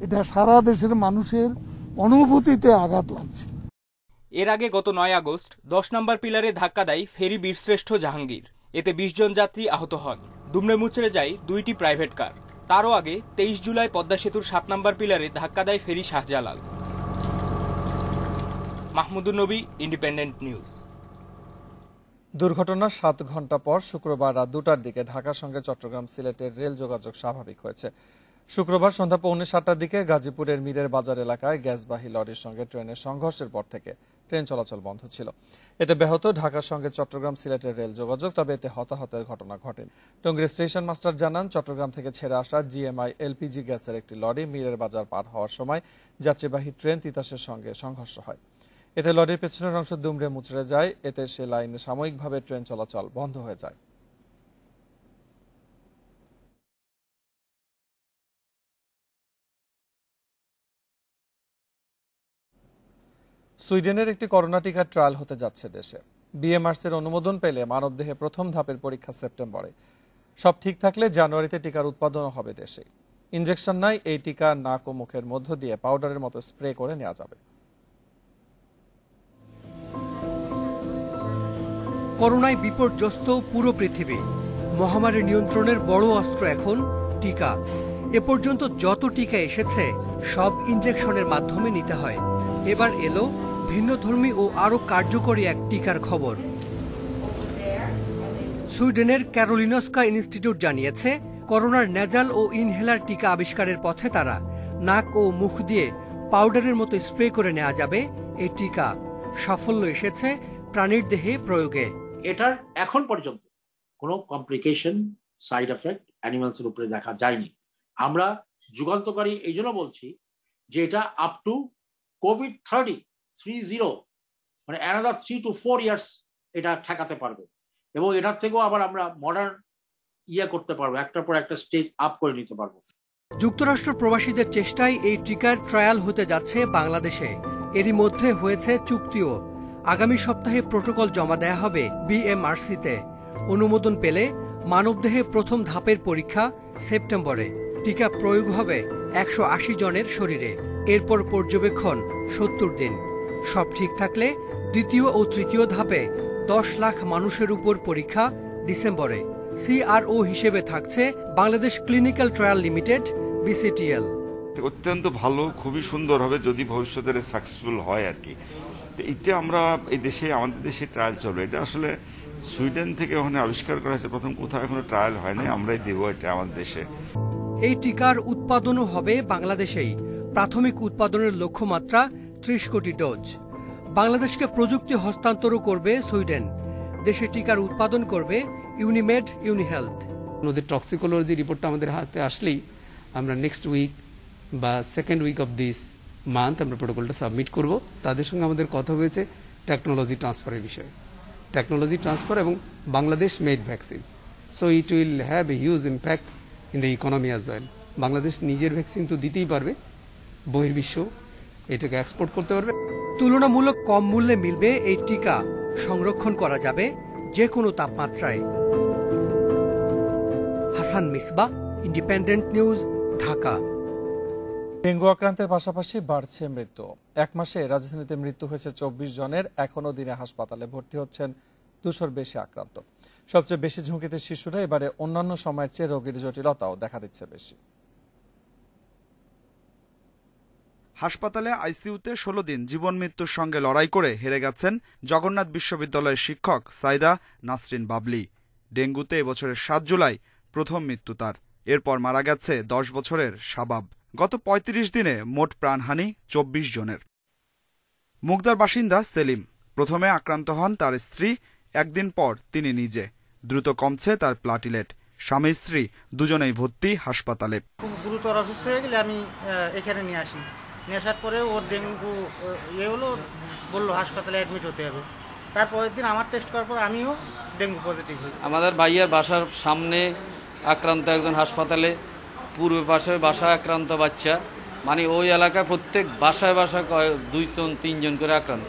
এটা সারা দেশের মানুষের অনুভূতিতে আঘাত লাগছে। এর আগে গত 9 আগস্ট 10 নম্বর পিলারে ধাক্কা দেয় ফেরি বীরশ্রেষ্ঠ জাহাঙ্গীর। এতে 20 জন যাত্রী আহত হন, দুমড়ে মুচড়ে যায় 2টি প্রাইভেট কার। তারও আগে 23 জুলাই পদ্মা সেতুর 7 নম্বর পিলারে ধাক্কা দেয় ফেরি শাহজালাল। মাহমুদুর নবী, ইন্ডিপেন্ডেন্ট নিউজ। দুর্ঘটনার 7 ঘন্টা পর শুক্রবার রাত 2টার দিকে ঢাকার সঙ্গে চট্টগ্রাম সিলেটের রেল যোগাযোগ স্বাভাবিক হয়েছে। শুক্রবার সন্ধ্যা 6:45টার দিকে গাজীপুরের মীরের বাজার এলাকায় গ্যাসবাহী লরির সঙ্গে ট্রেনের সংঘর্ষের পর থেকে ট্রেন চলাচল বন্ধ ছিল। এতে ব্যাহত ঢাকার সঙ্গে চট্টগ্রাম সিলেটের রেল যোগাযোগ, তবে এতে হতাহতের ঘটনা ঘটেনি। টঙ্গীর স্টেশন মাস্টার জানান, চট্টগ্রাম থেকে ছেড়ে আসা জিএমআই এলপিজি গ্যাসের একটি লরি মীরের বাজার পার হওয়ার সময় যাত্রীবাহী ট্রেন তিতাসের সঙ্গে সংঘর্ষ হয়। এতে লরির পেছনের অংশ দুমড়ে মুচড়ে যায়। এতে সে লাইনে সাময়িকভাবে ট্রেন চলাচল বন্ধ হয়ে যায়। সুইডেনের একটি করোনা টিকার ট্রায়াল হতে যাচ্ছে দেশে। বিএমআরসির অনুমোদন পেলে মানবদেহে প্রথম ধাপের পরীক্ষা সেপ্টেম্বরে। সব ঠিক থাকলে জানুয়ারিতে টিকার উৎপাদন হবে দেশে। ইনজেকশন নাই, এই টিকা নাক ও মুখের মধ্য দিয়ে পাউডারের মতো স্প্রে করে নেওয়া যাবে। করোনায় বিপর্যস্ত পুরো পৃথিবী। মহামারী নিয়ন্ত্রণের বড় অস্ত্র এখন টিকা। এ পর্যন্ত যত টিকা এসেছে সব ইনজেকশনের মাধ্যমে নিতে হয়। এবার এলো ভিন্নধর্মী ও আরো কার্যকরী এক টিকার খবর। সুইডেনের ক্যারোলিনস্কা ইনস্টিটিউট জানিয়েছে, করোনার নেজাল ও ইনহেলার টিকা আবিষ্কারের পথে তারা। নাক ও মুখ দিয়ে পাউডারের মতো স্প্রে করে নেওয়া যাবে এই টিকা। সাফল্য এসেছে প্রাণীর দেহে প্রয়োগে। এটার এখন পর্যন্ত কোনো কমপ্লিকেশন, সাইড এফেক্ট অ্যানিমালসের উপরে দেখা যায়নি। আমরা যুগান্তকারী এই জন্য বলছি যে এটা আপ টু COVID-30 মানে অ্যানাদার 3 to 4 ইয়ার্স এটা ঠেকাতে পারবে, এবং এটার থেকেও আবার আমরা মডার্ন করতে পারবো, একটার পর একটা স্টেজ আপ করে নিতে পারবো। যুক্তরাষ্ট্র প্রবাসীদের চেষ্টায় এই টিকার ট্রায়াল হতে যাচ্ছে বাংলাদেশে। এরই মধ্যে হয়েছে চুক্তিও। আগামী সপ্তাহে প্রোটোকল জমা দেয়া হবে বিএমআরসিতে। অনুমোদন পেলে মানবদেহে প্রথম ধাপের পরীক্ষা সেপ্টেম্বরে। টিকা প্রয়োগ হবে 180 জনের শরীরে। এরপর পর্যবেক্ষণ 70 দিন। সব ঠিক থাকলে দ্বিতীয় ও তৃতীয় ধাপে 10 লাখ মানুষের উপর পরীক্ষা ডিসেম্বরে। সিআরও হিসেবে থাকছে বাংলাদেশ ক্লিনিক্যাল ট্রায়াল লিমিটেড, বিসিটিএল। অত্যন্ত ভালো, খুবই সুন্দর হবে যদি ভবিষ্যতে সাকসেসফুল হয় আর কি। এটা আমরা এই দেশে, আমাদের দেশে ট্রায়াল চলবে। এটা আসলে সুইডেন থেকে ওখানে আবিষ্কার করা হয়েছে, প্রথম কোথাও এখনো ট্রায়াল হয়নি, আমরাই দেব এটা আমাদের দেশে। এই টিকার উৎপাদনও হবে বাংলাদেশেই। প্রাথমিক উৎপাদনের লক্ষ্যমাত্রা 30 কোটি ডোজ। বাংলাদেশকে প্রযুক্তি হস্তান্তরও করবে সুইডেন। দেশে টিকার উৎপাদন করবে ইউনিমেড, ইউনিহেলথ। ওদের টক্সিকোলজি রিপোর্টটা আমাদের হাতে আসলেই আমরা নেক্সট উইক বা second week of this month আমরা প্রোটোকলটা সাবমিট করব। তাদের সঙ্গে আমাদের কথা হয়েছে টেকনোলজি ট্রান্সফারের বিষয়ে, টেকনোলজি ট্রান্সফার এবং Bangladesh made vaccine. So it will have a huge impact in the economy as well. Bangladesh নিজের ভ্যাকসিন তো দিতেই পারবে, বহির্বিশ্ব এটাকে এক্সপোর্ট করতে পারবে। তুলনামূলক কম মূল্যে মিলবে এই টিকা। সংরক্ষণ করা যাবে যে কোনো তাপমাত্রায়। Hasan Misbah, independent News, Dhaka. Dengue আক্রান্তের পাশাপাশি বাড়ছে মৃত্যু। এক মাসে রাজধানীতে মৃত্যু হয়েছে 24 জনের। এখনো দিনে হাসপাতালে ভর্তি হচ্ছেন 200-র বেশি আক্রান্ত। সবচেয়ে বেশি ঝুঁকিতে শিশুরা। এবারে অন্যান্য সময়ের চেয়ে রোগীর জটিলতাও দেখা দিচ্ছে বেশি। হাসপাতালে আইসিইউতে 16 দিন জীবন মৃত্যুর সঙ্গে লড়াই করে হেরে গেছেন জগন্নাথ বিশ্ববিদ্যালয়ের শিক্ষক সাইদা নাসরিন বাবলি। ডেঙ্গুতে এবছরের 7 জুলাই প্রথম মৃত্যু তার। এরপর মারা গেছে 10 বছরের শাবাব। গত 35 দিনে মোট প্রাণহানি 24 জনের। মুগদার বাসিন্দা সেলিম। প্রথমে আক্রান্ত হন তার স্ত্রী, একদিন পর তিনি নিজে। দ্রুত কমছে তার প্লাটিলেট। স্বামী স্ত্রী দুজনেই ভর্তি হাসপাতালে। খুব গুরুতর অসুস্থ হয়ে গেলে আমি এখানে নিয়ে আসি। নিয়ে আসার পরে ওর ডেঙ্গু হলো, বললো হাসপাতালে অ্যাডমিট হতে হবে। তারপরের দিন আমার টেস্ট করার পর আমিও ডেঙ্গু পজিটিভ হই। আমাদের ভাইয়ার বাসার সামনে আক্রান্ত একজন হাসপাতালে, পূর্বে পাশে বাসায় আক্রান্ত বাচ্চা, মানে ওই এলাকায় প্রত্যেক বাসায় 2-3 জন করে আক্রান্ত।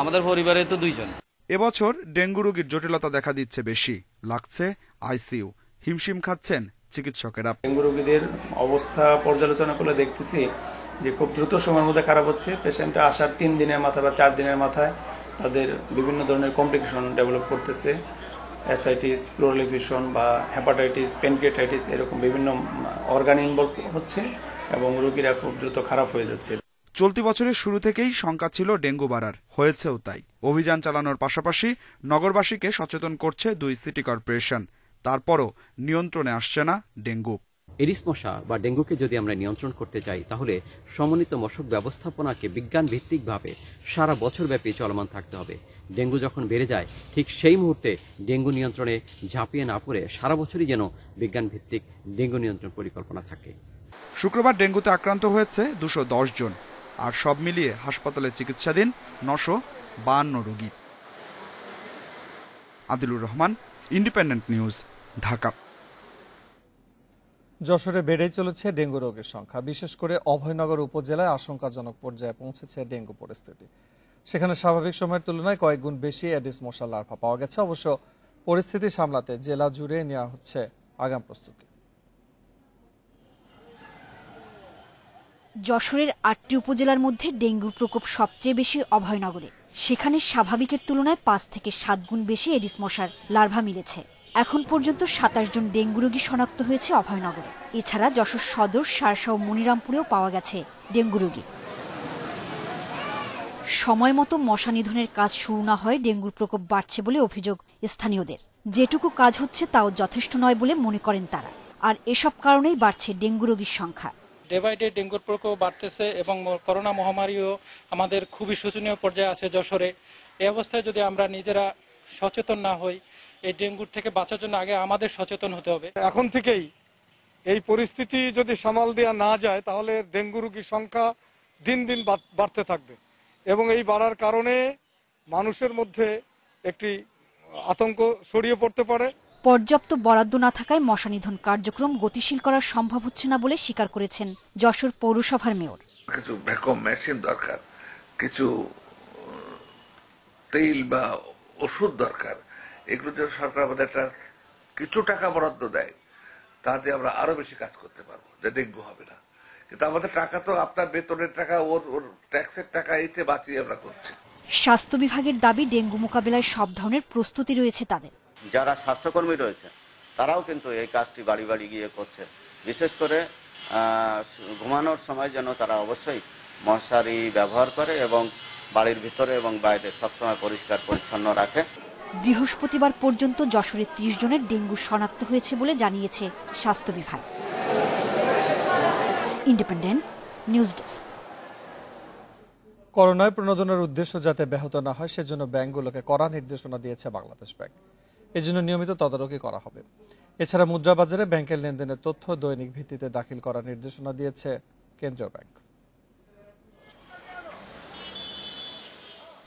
আমাদের পরিবারে তো 2 জন। এবছর ডেঙ্গু রোগীর জটিলতা দেখা দিচ্ছে বেশি। লাগছে আইসিইউ। হিমশিম খাচ্ছেন চিকিৎসকেরা। ডেঙ্গু রোগীদের অবস্থা পর্যালোচনা করলে দেখতেছি যে খুব দ্রুত সময়ের মধ্যে খারাপ হচ্ছে। পেশেন্টটা আসার 3 দিনের মাথায় বা 4 দিনের মাথায় তাদের বিভিন্ন ধরনের কমপ্লিকেশন ডেভেলপ করতেছে। অ্যাসাইটিস, প্লুরাল এফিউশন বা হেপাটাইটিস, প্যানক্রিয়াটাইটিস, এরকম বিভিন্ন অর্গান ইনভলভ হচ্ছে এবং রোগীরা খুব দ্রুত খারাপ হয়ে যাচ্ছে। চলতি বছরের শুরু থেকেই শঙ্কা ছিল ডেঙ্গু বাড়ার, হয়েছেও তাই। অভিযান চালানোর পাশাপাশি নগরবাসীকে সচেতন করছে 2 সিটি কর্পোরেশন। তারপরও নিয়ন্ত্রণে আসছে না ডেঙ্গু। এডিস মশা বা ডেঙ্গুকে যদি আমরা নিয়ন্ত্রণ করতে চাই তাহলে সমন্বিত মশক ব্যবস্থাপনাকে বিজ্ঞান ভিত্তিকভাবে সারা বছর ব্যাপী চলমান থাকতে হবে। ডেঙ্গু যখন বেড়ে যায় ঠিক সেই মুহূর্তে ডেঙ্গু নিয়ন্ত্রণে ঝাঁপিয়ে না পড়ে সারা বছরই যেন বিজ্ঞান ভিত্তিক ডেঙ্গু নিয়ন্ত্রণ পরিকল্পনা থাকে। শুক্রবার ডেঙ্গুতে আক্রান্ত হয়েছে 210 জন, আর সব মিলিয়ে হাসপাতালে চিকিৎসাধীন 952 রোগী। Adilur Rahman, independent News, Dhaka. যশোরে বেড়েই চলেছে ডেঙ্গু রোগীর সংখ্যা। বিশেষ করে অভয়নগর উপজেলায় আশঙ্কাজনক পর্যায়ে পৌঁছেছে ডেঙ্গু পরিস্থিতি। সেখানে স্বাভাবিক সময়ের তুলনায় কয়েক গুণ বেশি এডিস মশার লার্ভা পাওয়া গেছে। অবশ্য পরিস্থিতি সামলাতে জেলা জুড়ে নেওয়া হচ্ছে আগাম প্রস্তুতি। যশোরের 8টি উপজেলার মধ্যে ডেঙ্গুর প্রকোপ সবচেয়ে বেশি অভয়নগরে। সেখানে স্বাভাবিকের তুলনায় 5 থেকে 7 গুণ বেশি এডিস মশার লার্ভা মিলেছে। এখন পর্যন্ত 27 জন ডেঙ্গু রোগী শনাক্ত হয়েছে অভয়নগরে। এছাড়া যশোর সদর, শার্শা ও মনিরামপুরেও পাওয়া গেছে ডেঙ্গু রোগী। সময় মতো মশা নিধনের কাজ শুরু না হয় ডেঙ্গুর প্রকোপ বাড়ছে বলে অভিযোগ স্থানীয়দের। যেটুকু কাজ হচ্ছে তাও যথেষ্ট নয় বলে মনে করেন তারা। আর এসব কারণেই বাড়ছে ডেঙ্গু রোগীর সংখ্যা। ডে বাই ডে ডেঙ্গুর প্রকোপ বাড়তেছে এবং করোনা মহামারীও আমাদের খুবই শোচনীয় পর্যায়ে আছে যশোরে। এই অবস্থায় যদি আমরা নিজেরা সচেতন না হই, এই ডেঙ্গুর থেকে বাঁচার জন্য আগে আমাদের সচেতন হতে হবে। এখন থেকেই এই পরিস্থিতি যদি সামাল দেওয়া না যায় তাহলে ডেঙ্গু রোগীর সংখ্যা দিন দিন বাড়তে থাকবে এবং এই বাড়ার কারণে মানুষের মধ্যে একটি আতঙ্ক ছড়িয়ে পড়তে পারে। পর্যাপ্ত বরাদ্দ না থাকায় মশা নিধন কার্যক্রম গতিশীল করা সম্ভব হচ্ছে না বলে স্বীকার করেছেন যশোর পৌরসভার মেয়র। কিছু ভ্যাকুয়াম মেশিন দরকার, কিছু তেল বা ওষুধ দরকার। এগুলো যদি সরকার আমাদের একটা কিছু টাকা বরাদ্দ দেয় তাতে আমরা আরো বেশি কাজ করতে পারবো, যে ডেঙ্গু হবে না। কিন্তু আমাদের টাকা তো আপনার বেতনের টাকা, ওর ট্যাক্সের টাকা, এইতে বাঁচিয়ে আমরা করছি। স্বাস্থ্য বিভাগের দাবি ডেঙ্গু মোকাবিলায় সব ধরনের প্রস্তুতি রয়েছে তাদের। যারা স্বাস্থ্যকর্মী রয়েছে তারাও কিন্তু এই কাজটি বাড়ি বাড়ি গিয়ে করছে। বিশেষ করে ঘুমানোর সময় যেন তারা অবশ্যই মশারি ব্যবহার করে এবং বাড়ির ভিতরে এবং বাইরে সবসময় পরিষ্কার পরিচ্ছন্ন রাখে। বৃহস্পতিবার পর্যন্ত যশোরে 30 জনের ডেঙ্গু শনাক্ত হয়েছে বলে জানিয়েছে স্বাস্থ্য বিভাগ। Independent news desk. করোনায় প্রণোদনার উদ্দেশ্য যাতে ব্যাহত না হয় সেজন্য ব্যাংকগুলোকে কড়া নির্দেশনা দিয়েছে বাংলাদেশ ব্যাংক। এজন্য নিয়মিত তদারকি করা হবে। এছাড়া মুদ্রা বাজারে ব্যাংকের লেনদেনের তথ্য দৈনিক ভিত্তিতে দাখিল করার নির্দেশনা দিয়েছে কেন্দ্রীয় ব্যাংক।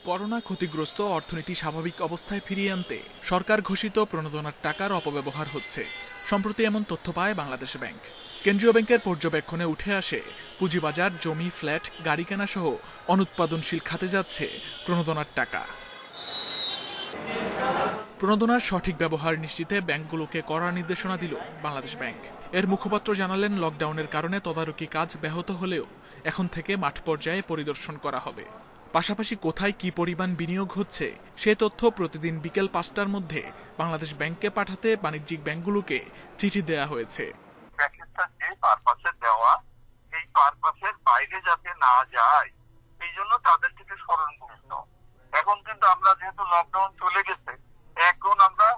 করোনা ক্ষতিগ্রস্ত অর্থনীতি স্বাভাবিক অবস্থায় ফিরিয়ে আনতে সরকার ঘোষিত প্রণোদনার টাকার অপব্যবহার হচ্ছে। সম্প্রতি এমন তথ্য পায় বাংলাদেশ ব্যাংক। কেন্দ্রীয় ব্যাংকের পর্যবেক্ষণে উঠে আসে পুঁজিবাজার, জমি, ফ্ল্যাট, গাড়ি কেনা সহ অনুৎপাদনশীল খাতে যাচ্ছে প্রণোদনার টাকা। প্রণোদনার সঠিক ব্যবহার নিশ্চিতে ব্যাংকগুলোকে কড়া নির্দেশনা দিল বাংলাদেশ ব্যাংক। এর মুখপাত্র জানালেন, লকডাউনের কারণে তদারকি কাজ ব্যাহত হলেও এখন থেকে মাঠ পর্যায়ে পরিদর্শন করা হবে। পাশাপাশি কোথায় কি পরিমাণ বিনিয়োগ হচ্ছে সে তথ্য প্রতিদিন বিকেল 5টার মধ্যে বাংলাদেশ ব্যাংককে পাঠাতে বাণিজ্যিক ব্যাংকগুলোকে চিঠি দেয়া হয়েছে। প্যাকেজটা যে পারপাসে দেওয়া, এই পারপাসের বাইরে যাতে না যায় এই জন্য তাদের থেকে স্মরণ করতে। এখন কিন্তু আমরা যেহেতু লকডাউন চলে গেছে, এখন আমরা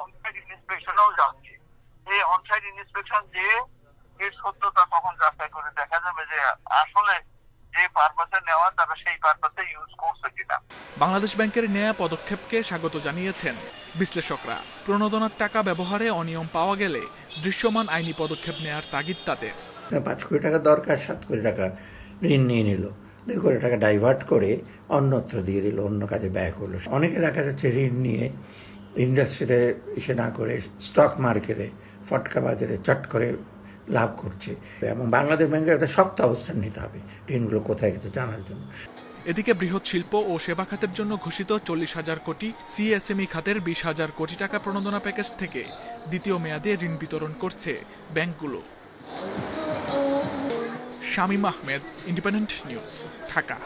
অনসাইট ইন্সপেকশনেও যাচ্ছি। এই অনসাইট ইন্সপেকশন যে এর সত্যতা তখন যাচাই করে দেখা যাবে যে আসলে যে পারপাসে নেওয়া তারা সেই পারপাসে ইউজ করছে কিনা। বাংলাদেশ ব্যাংকের নেয়া পদক্ষেপকে স্বাগত জানিয়েছেন বিশ্লেষকরা। প্রণোদনার টাকা ব্যবহারে অনিয়ম পাওয়া গেলে দৃশ্যমান আইনি পদক্ষেপ নেয়ার তাগিদ তাদের। 5 কোটি টাকা দরকার, 7 কোটি টাকা ঋণ নিয়ে নিল, 2 কোটি টাকা ডাইভার্ট করে অন্যত্র দিয়ে দিল, অন্য কাজে ব্যয় করলো। অনেকে দেখা যাচ্ছে ঋণ নিয়ে ইন্ডাস্ট্রিতে এসে না করে স্টক মার্কেটে, ফটকা বাজারে চট করে লাভ করছে। এবং বাংলাদেশ ব্যাংকের একটা শক্ত অবস্থান নিতে হবে ঋণগুলো কোথায় গেছে জানার জন্য। এদিকে বৃহৎ শিল্প ও সেবা খাতের জন্য ঘোষিত 40,000 কোটি, সিএসএমই খাতের 20,000 কোটি টাকা প্রণোদনা প্যাকেজ থেকে দ্বিতীয় মেয়াদে ঋণ বিতরণ করছে ব্যাংকগুলো। Shamim Ahmed, Independent News, Dhaka.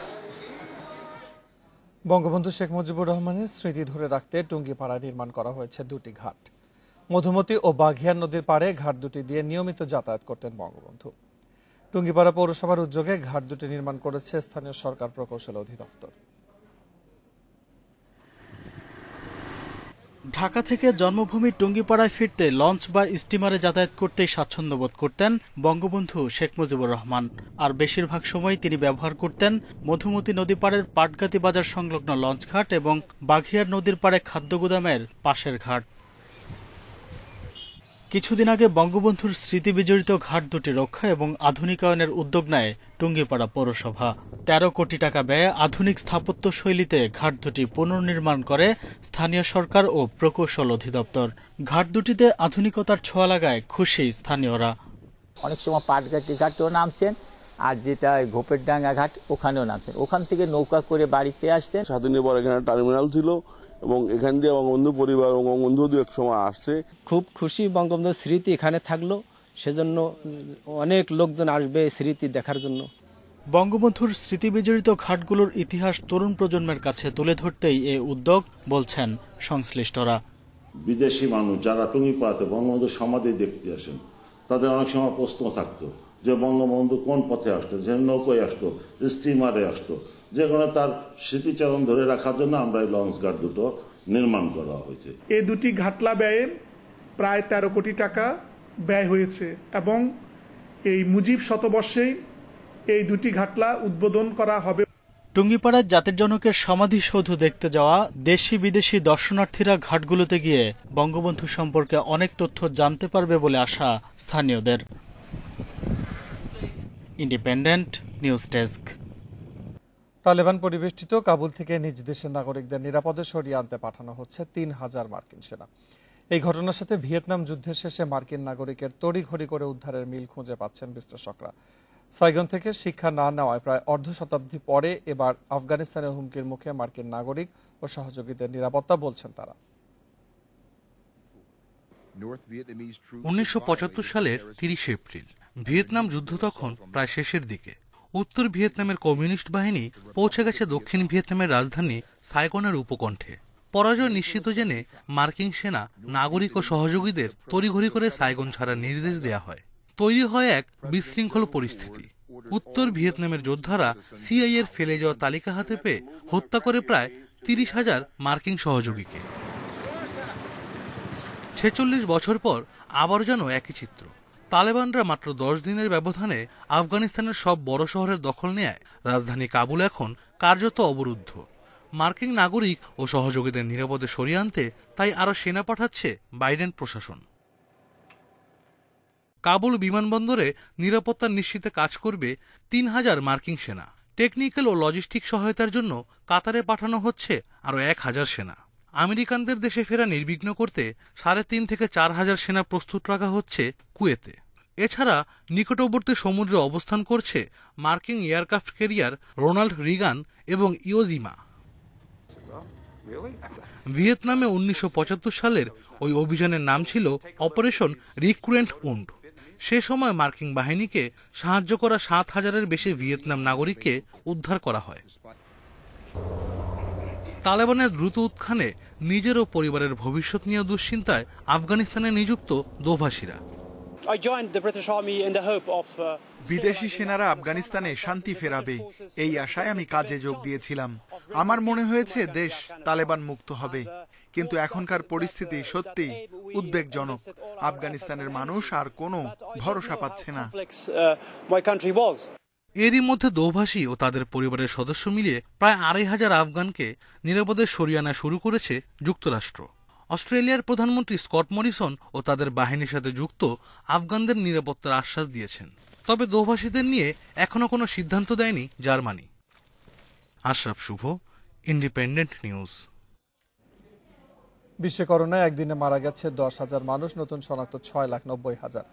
বঙ্গবন্ধু শেখ মুজিবুর রহমানের স্মৃতি ধরে রাখতে টুঙ্গিপাড়ায় নির্মাণ করা হয়েছে 2টি ঘাট। মধুমতি ও বাঘিয়ার নদীর পাড়ে ঘাট দুটি দিয়ে নিয়মিত যাতায়াত করতেন বঙ্গবন্ধু। টুঙ্গিপাড়া পৌরসভার উদ্যোগে ঘাট দুটি নির্মাণ করেছে স্থানীয় সরকার প্রকৌশল অধিদপ্তর। ঢাকা থেকে জন্মভূমি টুঙ্গিপাড়ায় ফিরতে লঞ্চ বা স্টিমারে যাতায়াত করতেই স্বাচ্ছন্দ্য বোধ করতেন বঙ্গবন্ধু শেখ মুজিবুর রহমান। আর বেশিরভাগ সময় তিনি ব্যবহার করতেন মধুমতি নদী পাড়ের পাটগাতি বাজার সংলগ্ন লঞ্চঘাট এবং বাঘিয়ার নদীর পাড়ে খাদ্য গুদামের পাশের ঘাট। কিছুদিন আগে বঙ্গবন্ধুর স্মৃতি বিজড়িত ঘাট দুটি রক্ষা এবং আধুনিকায়নের উদ্যোগ নেয় টুঙ্গিপাড়া পৌরসভা। ১৩ কোটি টাকা ব্যয়ে আধুনিক স্থাপত্য শৈলীতে ঘাট দুটি পুনর্নির্মাণ করে স্থানীয় সরকার ও প্রকৌশল অধিদপ্তর। ঘাট দুটিতে আধুনিকতার ছোঁয়া লাগায় খুশি স্থানীয়রা। অনেক সময় পাটগাটি ঘাটেও নামছেন, আর যেটা গোপের ডাঙ্গা ঘাট ওখানেও নামছেন। ওখান থেকে নৌকা করে বাড়িতে আসছেন। স্বাধীনের পর এখানে টার্মিনাল ছিল এবং এখান দিয়ে বঙ্গবন্ধু পরিবার এবং বঙ্গবন্ধু এক সময় আসছে। খুব খুশি, বঙ্গবন্ধুর স্মৃতি এখানে থাকলো, সেজন্য অনেক লোকজন আসবে স্মৃতি দেখার জন্য। বঙ্গবন্ধুর স্মৃতি বিজড়িত ঘাটগুলোর ইতিহাস তরুণ প্রজন্মের কাছে তুলে ধরতেই এ উদ্যোগ বলছেন সংশ্লিষ্টরা। বিদেশি মানুষ যারা টুঙ্গিপাড়াতে বঙ্গবন্ধুর সমাধি দেখতে আসেন, তাদের অনেক সময় প্রশ্ন থাকতো যে বঙ্গবন্ধু কোন পথে আসতো, যে নৌকোয় আসতো, স্টিমারে আসতো, যেখানে তার স্মৃতিচারণ ধরে রাখার জন্য আমরা এই লঞ্চ ঘাট দুটো নির্মাণ করা হয়েছে। এই দুটি ঘাটলা ব্যয়ে প্রায় ১৩ কোটি টাকা ব্যয় হয়েছে এবং এই মুজিব শতবর্ষেই এই দুটি ঘাটলা উদ্বোধন করা হবে। টুঙ্গিপাড়ার জাতির জনকের সমাধিসৌধ দেখতে যাওয়া দেশি বিদেশি দর্শনার্থীরা ঘাটগুলোতে গিয়ে বঙ্গবন্ধু সম্পর্কে অনেক তথ্য জানতে পারবে বলে আশা স্থানীয়দের। Independent news desk. তালেবান পরিবেষ্টিত কাবুল থেকে নিজ দেশের নাগরিকদের নিরাপদে সরিয়ে আনতে পাঠানো হচ্ছে ৩,০০০ মার্কিন সেনা। এই ঘটনার সাথে ভিয়েতনাম যুদ্ধের শেষে মার্কিন নাগরিকের তড়িঘড়ি করে উদ্ধারের মিল খুঁজে পাচ্ছেন বিশ্লেষকরা। সাইগন থেকে শিক্ষা না নেওয়ায় প্রায় অর্ধ শতাব্দী পরে এবার আফগানিস্তানের হুমকির মুখে মার্কিন নাগরিক ও সহযোগীদের নিরাপত্তা বলছেন তারা। ১৯৭৫ সালের ৩০ এপ্রিল ভিয়েতনাম যুদ্ধ তখন প্রায় শেষের দিকে। উত্তর ভিয়েতনামের কমিউনিস্ট বাহিনী পৌঁছে গেছে দক্ষিণ ভিয়েতনামের রাজধানী সাইগনের উপকণ্ঠে। পরাজয় নিশ্চিত জেনে মার্কিন সেনা নাগরিক ও সহযোগীদের তড়িঘড়ি করে সাইগন ছাড়ার নির্দেশ দেয়া হয়। তৈরি হয় এক বিশৃঙ্খল পরিস্থিতি। উত্তর ভিয়েতনামের যোদ্ধারা সিআইএর ফেলে যাওয়া তালিকা হাতে পেয়ে হত্যা করে প্রায় ৩০,০০০ মার্কিন সহযোগীকে। ৪৬ বছর পর আবার যেন একই চিত্র। তালেবানরা মাত্র ১০ দিনের ব্যবধানে আফগানিস্তানের সব বড় শহরের দখল নেয়। রাজধানী কাবুল এখন কার্যত অবরুদ্ধ। মার্কিন নাগরিক ও সহযোগীদের নিরাপদে সরিয়ে আনতে তাই আরও সেনা পাঠাচ্ছে বাইডেন প্রশাসন। কাবুল বিমানবন্দরে নিরাপত্তা নিশ্চিতে কাজ করবে ৩,০০০ মার্কিন সেনা। টেকনিক্যাল ও লজিস্টিক সহায়তার জন্য কাতারে পাঠানো হচ্ছে আরও ১,০০০ সেনা। আমেরিকানদের দেশে ফেরা নির্বিঘ্ন করতে ৩,৫০০ থেকে ৪,০০০ সেনা প্রস্তুত রাখা হচ্ছে কুয়েতে। এছাড়া নিকটবর্তী সমুদ্রে অবস্থান করছে মার্কিন এয়ারক্রাফট ক্যারিয়ার রোনাল্ড রিগান এবং ইওজিমা। ভিয়েতনামে ১৯৭৫ সালের ওই অভিযানের নাম ছিল অপারেশন রিক্রুয়েন্ট উন্ড। সে সময় মার্কিন বাহিনীকে সাহায্য করা ৭,০০০-এর বেশি ভিয়েতনাম নাগরিককে উদ্ধার করা হয়। তালেবানের দ্রুত উত্থানে নিজের ও পরিবারের ভবিষ্যৎ নিয়ে দুশ্চিন্তায় আফগানিস্তানে নিযুক্ত দোভাষীরা। বিদেশি সেনারা আফগানিস্তানে শান্তি ফেরাবে এই আশায় আমি কাজে যোগ দিয়েছিলাম। আমার মনে হয়েছে দেশ তালেবান মুক্ত হবে, কিন্তু এখনকার পরিস্থিতি সত্যি উদ্বেগজনক। আফগানিস্তানের মানুষ আর কোনো ভরসা পাচ্ছে না। এরই মধ্যে দোভাষী ও তাদের পরিবারের সদস্য মিলিয়ে প্রায় ২৫০০ আফগানকে নিরাপদে সরিয়ে আনা শুরু করেছে যুক্তরাষ্ট্র। অস্ট্রেলিয়ার প্রধানমন্ত্রী স্কট মরিসন ও তাদের বাহিনীর সাথে যুক্ত আফগানদের নিরাপত্তার আশ্বাস দিয়েছেন। তবে দোভাষীদের নিয়ে এখনো কোনো সিদ্ধান্ত দেয়নি জার্মানি। আশরাফ শুভ, ইন্ডিপেন্ডেন্ট নিউজ। বিশ্বে করোনায় একদিনে মারা গেছে ১০,০০০ মানুষ, নতুন শনাক্ত ৬,৯০,০০০।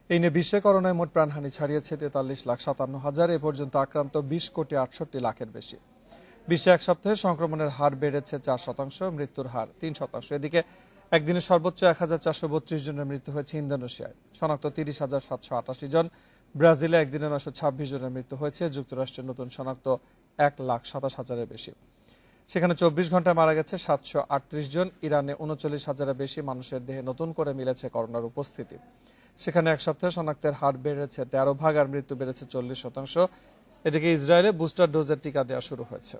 এই নিয়ে বিশ্বে করোনায় মোট প্রাণহানি ছাড়িয়েছে ৪৩,৫৭,০০০। এ পর্যন্ত আক্রান্ত ২০,৬৮,০০,০০০ বেশি। বিশ্বে এক সপ্তাহে সংক্রমণের হার বেড়েছে ৪%, মৃত্যুর হার ৩%। এদিকে একদিনে সর্বোচ্চ ১,৪৩২ জনের মৃত্যু হয়েছে ইন্দোনেশিয়ায়, শনাক্ত ৩০,৭৮৮ জন। ব্রাজিলে একদিনে ৯২৬ জনের মৃত্যু হয়েছে। যুক্তরাষ্ট্রের নতুন শনাক্ত ১,২৭,০০০-এর বেশি। সেখানে ২৪ ঘন্টায় মারা গেছে ৭৩৮ জন। ইরানে ৩৯,০০০-এর বেশি মানুষের দেহে নতুন করে মিলেছে করোনার উপস্থিতি। সেখানে এক সপ্তাহে শনাক্তের হার বেড়েছে ১৩ ভাগ আর মৃত্যু বেড়েছে ৪০%। এদিকে ইসরায়েলে বুস্টার ডোজের টিকা দেওয়া শুরু হয়েছে।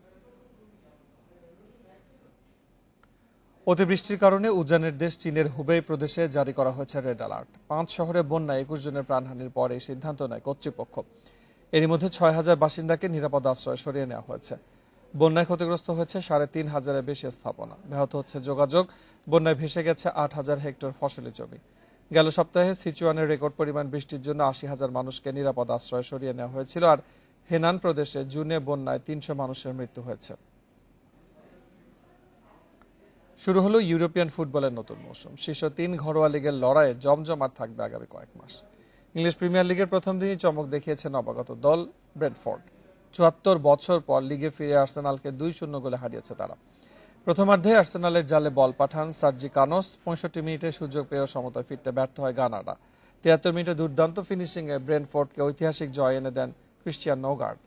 অতিবৃষ্টির কারণে উজানের দেশ চীনের হুবেই প্রদেশে জারি করা হয়েছে রেড অ্যালার্ট। 5 শহরে বন্যায় 21 জনের প্রাণহানির পর এই সিদ্ধান্ত নেয় কর্তৃপক্ষ। এরই মধ্যে 6,000 বাসিন্দাকে নিরাপদ আশ্রয় সরিয়ে নেওয়া হয়েছে। বন্যায় ক্ষতিগ্রস্ত হয়েছে 3,500-এর বেশি স্থাপনা। ব্যাহত হচ্ছে যোগাযোগ। বন্যায় ভেসে গেছে 8,000 হেক্টর ফসলি জমি। গেল সপ্তাহে সিচুয়ানের রেকর্ড পরিমাণ বৃষ্টির জন্য 80,000 মানুষকে নিরাপদ আশ্রয় সরিয়ে নেওয়া হয়েছিল। আর হেনান প্রদেশে জুনে বন্যায় 300 মানুষের মৃত্যু হয়েছে। শুরু হলো ইউরোপিয়ান ফুটবলের নতুন মৌসুম। শীর্ষ 3 ঘরোয়া লিগের লড়াইয়ে জমজমাট থাকবে আগামী কয়েক মাস। ইংলিশ প্রিমিয়ার লিগের প্রথম দিনই চমক দেখিয়েছে নবাগত দল ব্রেন্টফোর্ড। 74 বছর পর লিগে ফিরে আর্সেনালকে 2-0 গোলে হারিয়েছে তারা। প্রথমার্ধে আর্সেনালের জালে বল পাঠান সার্জি কানোস। 65 মিনিটে সুযোগ পেয়েও সমতায় ফিরতে ব্যর্থ হয় গানাডা। 73 মিনিটে দুর্দান্ত ফিনিশিংয়ে ব্রেন্টফোর্ডকে ঐতিহাসিক জয় এনে দেন ক্রিশ্চিয়ান নোগার্ড।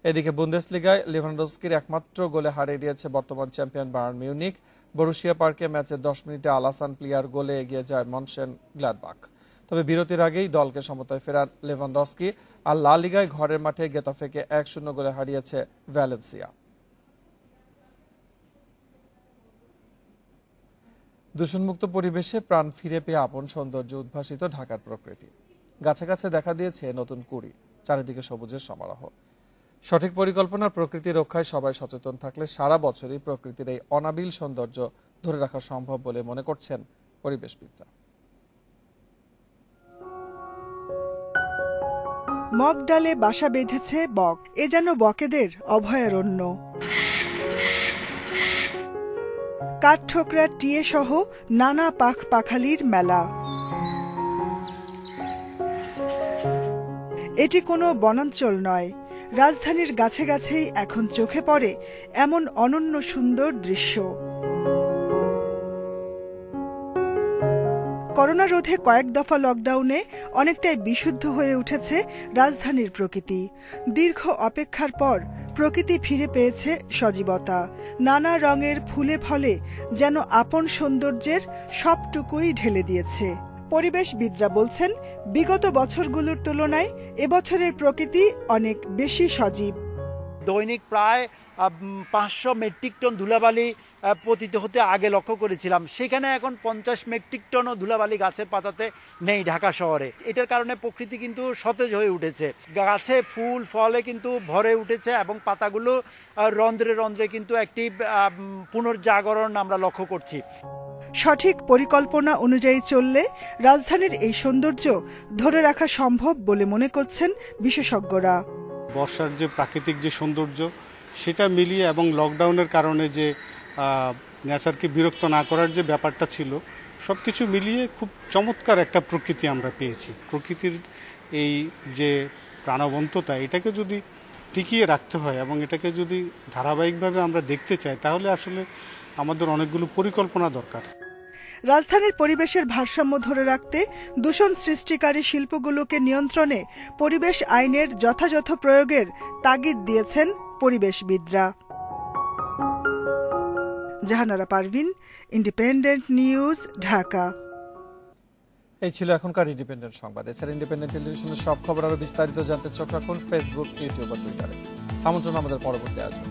এদিকে বুন্দেসলিগায় লেভানডস্কির একমাত্র গোলে হারিয়ে দিয়েছে বর্তমান চ্যাম্পিয়ন বায়ার্ন মিউনিখ। বরুশিয়া পার্কে ম্যাচের 10 মিনিটে আলাসান প্লিয়ার গোলে এগিয়ে যায় মনশেন গ্লাডবাখ। তবে বিরতির আগেই দলকে সমতায় ফেরান লেভানডস্কি। আর লা লিগায় ঘরের মাঠে গেতাফেকে 1-0 গোলে হারিয়েছে ভ্যালেন্সিয়া। দূষণমুক্ত পরিবেশে প্রাণ ফিরে পেয়ে আপন সৌন্দর্য উদ্ভাসিত ঢাকার প্রকৃতি। গাছে গাছে দেখা দিয়েছে নতুন কুড়ি, চারিদিকে সবুজের সমারোহ। সঠিক পরিকল্পনার প্রকৃতি রক্ষায় সবাই সচেতন থাকলে সারা বছরই প্রকৃতির এই অনাবিল সৌন্দর্য ধরে রাখা সম্ভব বলে মনে করছেন পরিবেশবিদরা। মগ ডালে বাসা বেঁধেছে বক, এ যেন বকেদের অভয়ারণ্য। কাঠঠোকরা টিয়ে সহ নানা পাখ পাখালির মেলা। এটি কোনো বনাঞ্চল নয়, রাজধানীর গাছে গাছেই এখন চোখে পড়ে এমন অনন্য সুন্দর দৃশ্য। করোনা রোধে কয়েক দফা লকডাউনে অনেকটাই বিশুদ্ধ হয়ে উঠেছে রাজধানীর প্রকৃতি। দীর্ঘ অপেক্ষার পর প্রকৃতি ফিরে পেয়েছে সজীবতা। নানা রঙের ফুলে ফলে যেন আপন সৌন্দর্যের সবটুকুই ঢেলে দিয়েছে। পরিবেশবিদরা বলছেন, বিগত বছরগুলোর তুলনায় এবছরের প্রকৃতি অনেক বেশি সজীব। দৈনিক প্রায় 500 মেট্রিক টন ধুলাবালি পতিত হতে আগে লক্ষ্য করেছিলাম, সেখানে এখন 50 মেট্রিক টনও ধুলাবালি গাছের পাতাতে নেই ঢাকা শহরে। এটার কারণে প্রকৃতি কিন্তু সতেজ হয়ে উঠেছে, গাছে ফুল ফলে কিন্তু ভরে উঠেছে এবং পাতাগুলো রন্ধ্রে রন্ধ্রে কিন্তু একটি পুনর্জাগরণ আমরা লক্ষ্য করছি। সঠিক পরিকল্পনা অনুযায়ী চললে রাজধানীর এই সৌন্দর্য ধরে রাখা সম্ভব বলে মনে করছেন বিশেষজ্ঞরা। বর্ষার যে প্রাকৃতিক যে সৌন্দর্য সেটা মিলিয়ে এবং লকডাউনের কারণে যে নেচারকে বিরক্ত না করার যে ব্যাপারটা ছিল, সবকিছু মিলিয়ে খুব চমৎকার একটা প্রকৃতি আমরা পেয়েছি। প্রকৃতির এই যে প্রাণবন্ততা, এটাকে যদি টিকিয়ে রাখতে হয় এবং এটাকে যদি ধারাবাহিকভাবে আমরা দেখতে চাই, তাহলে আসলে আমাদের অনেকগুলো পরিকল্পনা দরকার। রাজধানীর পরিবেশের ভারসাম্য ধরে রাখতে দূষণ সৃষ্টিকারী শিল্পগুলোকে নিয়ন্ত্রণে পরিবেশ আইনের যথাযথ প্রয়োগের তাগিদ দিয়েছেন পরিবেশবিদরা। Jahanara Parvin, Independent News, Dhaka. এই ছিল এখনকার ইন্ডিপেন্ডেন্ট সংবাদ। এছাড়া ইন্ডিপেন্ডেন্ট টেলিভিশনের সব খবর আরো বিস্তারিত জানতে চোখ রাখুন ফেসবুক, ইউটিউব ও টুইটারে। আমন্ত্রণ আমাদের পরবর্তী আয়োজন।